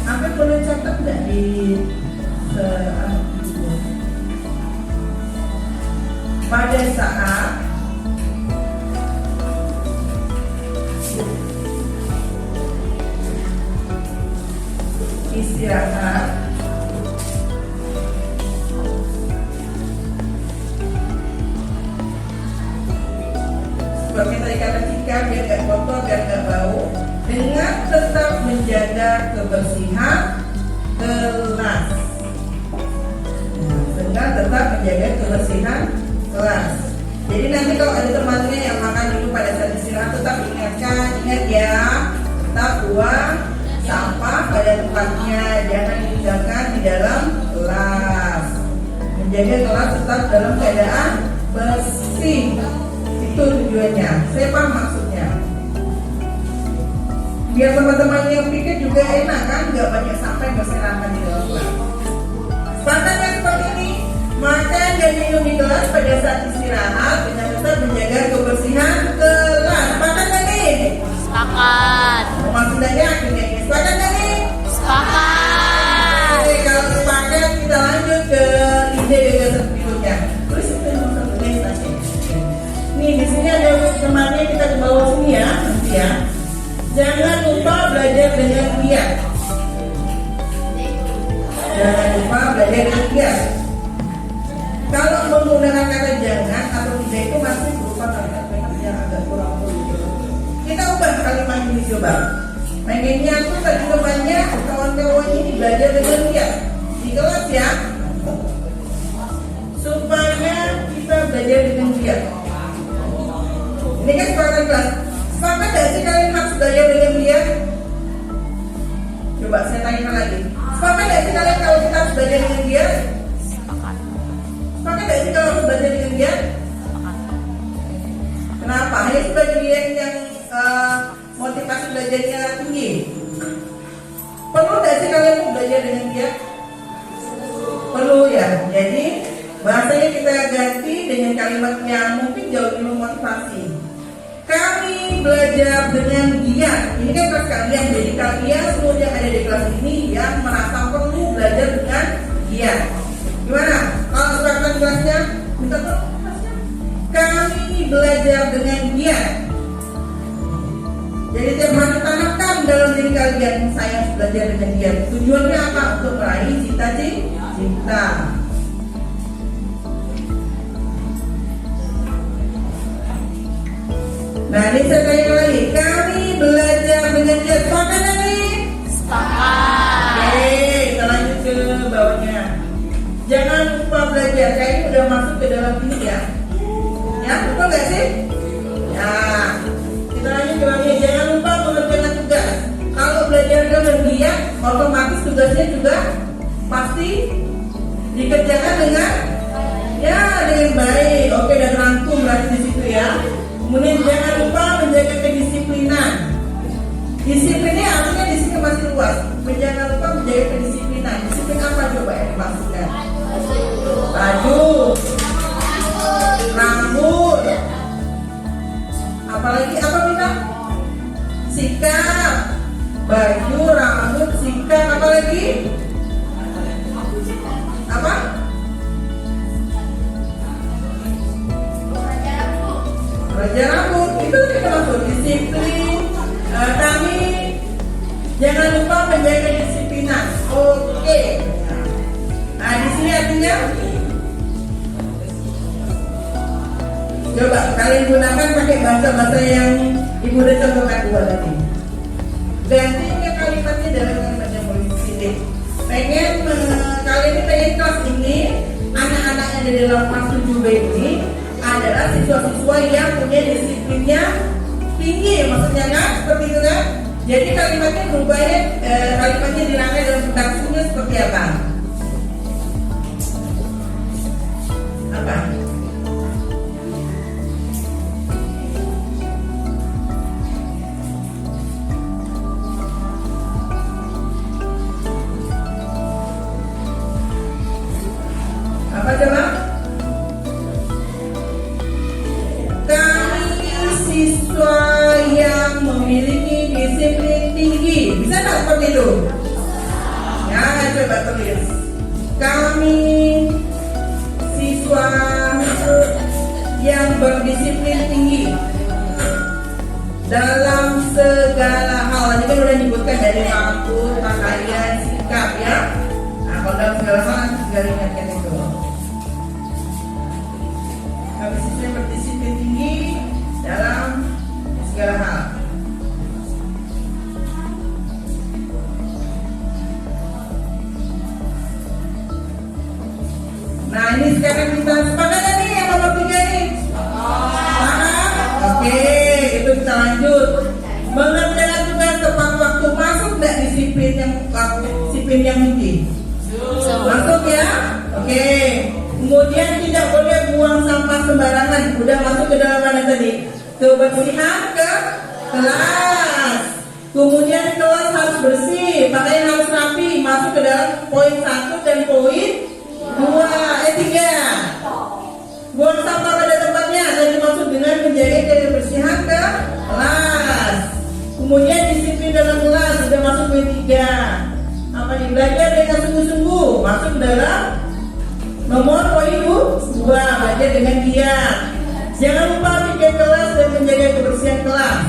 apa perlu catat nggak di pada saat istirahat seperti tadi kata Cika, biar gak kotor, biar gak bau, dengan tetap menjaga kebersihan kelas. Dengan tetap menjaga kebersihan kelas. Jadi nanti kalau ada temannya yang makan minum pada saat istirahat, tetap ingat ya, tetap buang sampah pada tempatnya, jangan ditinggalkan di dalam kelas. Menjaga kelas tetap dalam keadaan bersih. Itu tujuannya. Saya paham maksudnya. Biar teman-teman yang pikir juga enak kan, nggak banyak sampah yang berserakan di dalam kelas. Standarnya seperti ini. Makan dan minum di kelas pada saat istirahat dengan tetap menjaga kebersihan kelas. Sepakat nggak nih? Sepakat. Maksudnya akhirnya ini sepakat nggak nih? Sepakat. Oke, kalau sepakat kita lanjut ke ide gagasan berikutnya. Terus itu yang satunya stasiun. Nih di sini ada temannya, kita ke bawah sini ya, nanti ya. Jangan lupa belajar dengan giat. Jangan lupa belajar dengan giat. Kalau menggunakan kata jangan atau tidak itu masih berupa kalimat yang agak kurang gitu. Kita ubah kalimat ini coba. Pengennya tuh tadi temannya kawan-kawan ini belajar dengan giat di kelas ya, supaya kita belajar dengan giat. Ini kan sepakatan kelas. Sepakat gak sih kalian harus belajar dengan giat? Coba saya tanya lagi. Sepakat gak sih kalian kalau kita harus belajar dengan giat? Sepakat gak sih kalau harus belajar dengan giat? Kenapa? Hanya sebagian yang motivasi belajarnya tinggi. Perlu gak sih kalian belajar dengan giat? Perlu ya. Jadi bahasanya kita ganti dengan kalimat yang mungkin jauh lebih memotivasi. Kami belajar dengan giat. Ini kan kelas kalian, jadi kalian semua yang ada di kelas ini yang merasa perlu belajar dengan giat. Gimana? Kalau sekarang kelasnya, minta tolong kelasnya. Kami belajar dengan giat. Jadi tiap hari tanamkan dalam diri kalian, saya harus belajar dengan giat. Tujuannya apa? Untuk meraih cita-cita. Nah ini saya tanya lagi, kami belajar dengan giat. Sepakat nih? Sepakat. Oke, kita lanjut ke bawahnya. Jangan lupa belajar. Kayaknya udah masuk ke dalam ini ya. Ya, betul nggak sih? Ya, kita lanjut ke bawahnya. Jangan lupa mengerjakan tugas. Kalau belajar dengan giat, otomatis tugasnya juga pasti dikerjakan dengan baik. Oke, dan rangkum berarti di situ ya. Kemudian jangan lupa menjaga kedisiplinan. Disiplinnya artinya di sini masih luas. Jangan lupa menjaga kedisiplinan. Disiplin apa coba yang dimaksudkan? Baju, rambut, apalagi apa raja rambut itu kita maksud disiplin. Kami jangan lupa menjaga disiplinan. Oke. Nah di sini artinya coba kalian gunakan pakai bahasa yang ibu udah contohkan dua tadi. Gantinya kalimatnya dalam kalimat yang positif. Kalian ini pengen kelas ini anak-anak yang di dalam kelas 7B ini adalah siswa-siswa yang punya disiplinnya tinggi, maksudnya kan seperti itu kan? Jadi kalimatnya berubahnya, kalimatnya dirangkai dalam redaksinya seperti apa? Apa? Apa coba? Kami siswa yang memiliki disiplin tinggi. Bisa tak seperti itu? Ya, coba tulis. Kami siswa yang berdisiplin tinggi dalam segala hal. Ini kan udah disebutkan dari rambut, pakaian, sikap ya. Nah, kalau dalam segala hal segala ingatkan itu. Kami siswa yang berdisiplin tinggi dalam segala hal. Nah ini sekarang kita sepakat nih yang nomor 3 nih. Sepakat? Oke, itu kita lanjut. Mengerjakan tugas tepat waktu, masuk nggak disiplin yang tinggi? Masuk ya? Oke. Kemudian tidak boleh buang sampah sembarangan. Udah masuk ke dalam mana tadi? Kebersihan ke kelas. Kemudian kelas harus bersih, pakaian harus rapi. Masuk ke dalam poin 1 dan poin 3. Buang sampah pada tempatnya dan dimaksud dengan menjaga kebersihan ke kelas. Kemudian disiplin dalam kelas sudah masuk poin 3. Apa nih? Belajar dengan sungguh-sungguh masuk dalam nomor poin 2. Belajar dengan giat. Jangan lupa pikir kelas dan menjaga kebersihan kelas.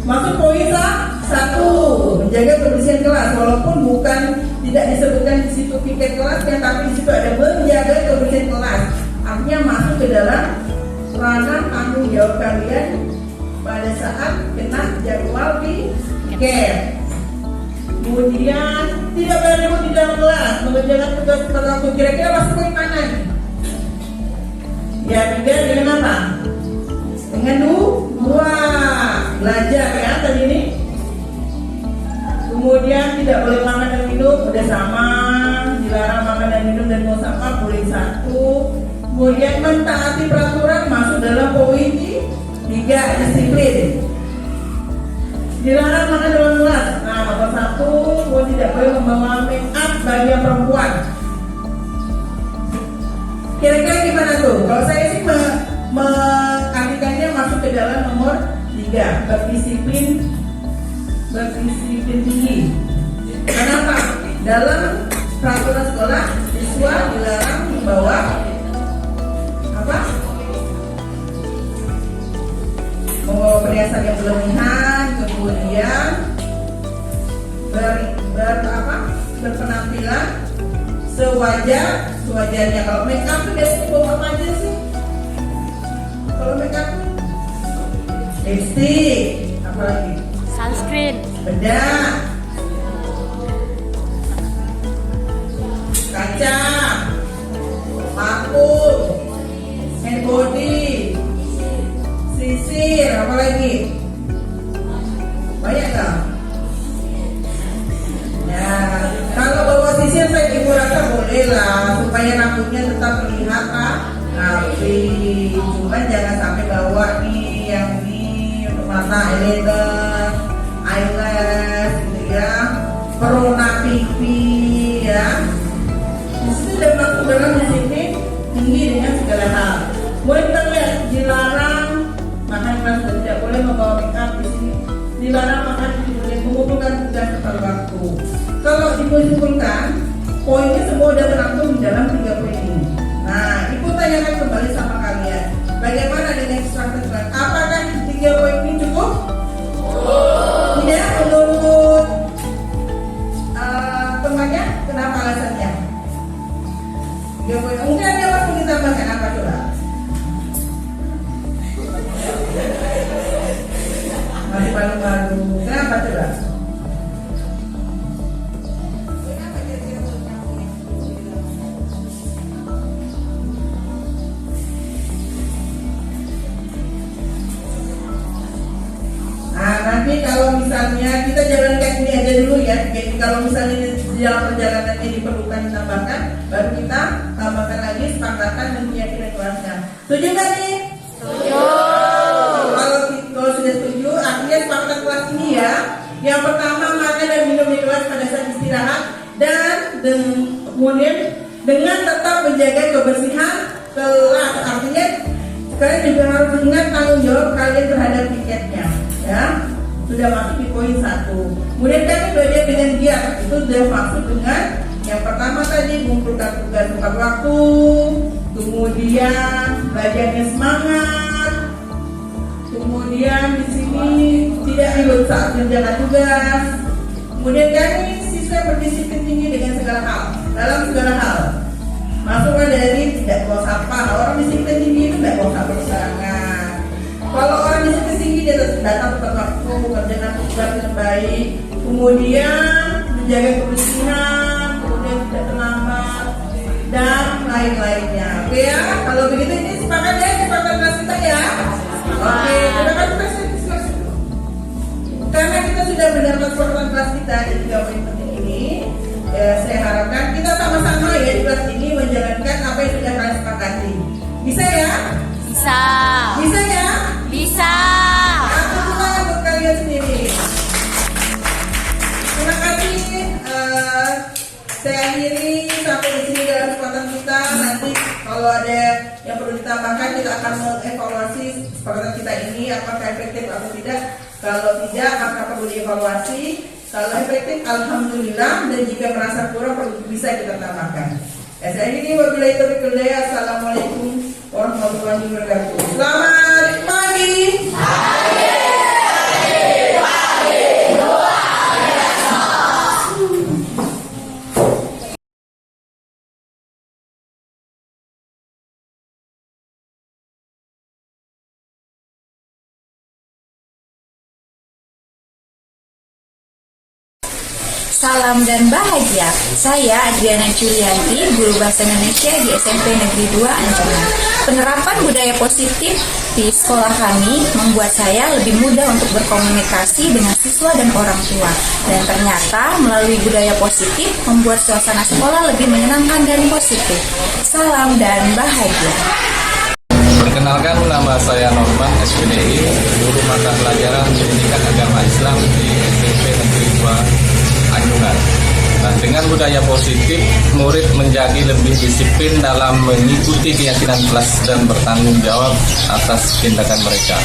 Masuk poin 1, menjaga kebersihan kelas. Walaupun bukan tidak disebutkan di situ pikir kelasnya, tapi di situ ada menjaga kebersihan kelas. Artinya masuk ke dalam ranah tanggung jawab kalian pada saat kena jadwal pikir. Kemudian tidak boleh ribut di dalam kelas, mengerjakan tugas tepat waktu. Kira-kira masuk poin mana nih? Ya, 3 dengan apa? Dengan 2 belajar ya tadi ini. Kemudian tidak boleh makan dan minum, udah sama. Dilarang makan dan minum dan mau sampah, poin 1. Kemudian mentaati peraturan masuk dalam poin 3, disiplin. Dilarang makan dalam kelas. Nah, nomor 1, tidak boleh membawa make up bagi yang perempuan. Kira-kira gimana tuh? Kalau saya sih mengartikannya masuk ke dalam nomor 3, berdisiplin tinggi. Kenapa? Dalam peraturan sekolah siswa dilarang membawa apa? Membawa perhiasan yang berlebihan, kemudian berpenampilan sewajarnya. Kalau make up itu biasanya bawa apa aja sih? Kalau make up lipstick, apa lagi? Sunscreen. Bedak, kaca, parfum, hand body, sisir, apa lagi? Banyak tak? Ya, kalau bawa sisir saya ibu rasa boleh lah, supaya rambutnya tetap terlihat rapi. Cuman jangan sampai bawa nih yang ini untuk mata eyeliner, eyelash gitu ya, corona pipi ya. Itu sudah masuk dalam disiplin tinggi dengan segala hal. Boleh kita lihat dilarang makan kelas dan tidak boleh membawa make up di sini. Dilarang makan kemudian mengumpulkan tugas tepat waktu. Kalau dikumpulkan, poinnya semua sudah terangkum di dalam 3 poin ini. Nah, ibu tanyakan kembali sama kalian, bagaimana dengan strategi tambahkan apa coba? Masih malu-malu. Kenapa coba? Nah, nanti kalau misalnya kita jalankan ini aja dulu ya. Jadi kalau misalnya di dalam perjalanan ini diperlukan ditambahkan, baru kita tambahkan lagi, sepakatkan dan keyakinan kelasnya. Setuju nggak nih? Setuju. Kalau sudah setuju, artinya sepakatan kelas ini ya. Yang pertama, makan dan minum di kelas pada saat istirahat, dan kemudian dengan tetap menjaga kebersihan kelas. Artinya kalian juga harus ingat tanggung jawab kalian terhadap tiketnya, ya. Sudah masuk di poin 1. Kemudian kami belajar dengan giat. Itu sudah masuk dengan yang pertama tadi, mengumpulkan tugas tepat waktu, kemudian belajarnya semangat, kemudian di sini tidak ribut saat menjalankan tugas. Kemudian kami siswa berdisiplin tinggi dengan segala hal, dalam segala hal. Masuklah dari tidak bawa sampah. Orang disiplin tinggi itu tidak bawa sampah sembarangan. Kalau orang disiplin tinggi dia datang tepat waktu, kerjakan tugas dengan baik, kemudian menjaga kebersihan, kemudian tidak terlambat dan lain-lainnya. Oke ya, kalau begitu ini sepakat ya, sepakat kelas kita ya. Oke, terima kasih kelas. Karena kita sudah mendapat kesepakatan kelas kita di 3 poin penting ini, ya, saya harapkan kita sama-sama ya di kelas ini menjalankan apa yang sudah kalian sepakati. Bisa ya? Bisa. Bisa ya? Bisa. Aku juga buat kalian sendiri. Terima kasih. Saya akhiri sampai di sini dalam kesempatan kita. Nanti kalau ada yang perlu ditambahkan, kita akan mengevaluasi kesempatan kita ini apakah efektif atau tidak. Kalau tidak, maka perlu dievaluasi. Kalau efektif, alhamdulillah. Dan jika merasa kurang, bisa kita tambahkan. Saya akhiri. Wabillahi taufiq wal hidayah. Assalamualaikum warahmatullahi wabarakatuh. Selamat pagi. Salam dan bahagia. Saya Adriana Julianti, guru bahasa Indonesia di SMP Negeri 2 Ancaman. Penerapan budaya positif di sekolah kami membuat saya lebih mudah untuk berkomunikasi dengan siswa dan orang tua. Dan ternyata melalui budaya positif membuat suasana sekolah lebih menyenangkan dan positif. Salam dan bahagia. Perkenalkan, nama saya Norman SPDI, guru mata pelajaran pendidikan agama Islam di SMP Negeri 2 Anjungan. Nah, dengan budaya positif, murid menjadi lebih disiplin dalam mengikuti keyakinan kelas dan bertanggung jawab atas tindakan mereka.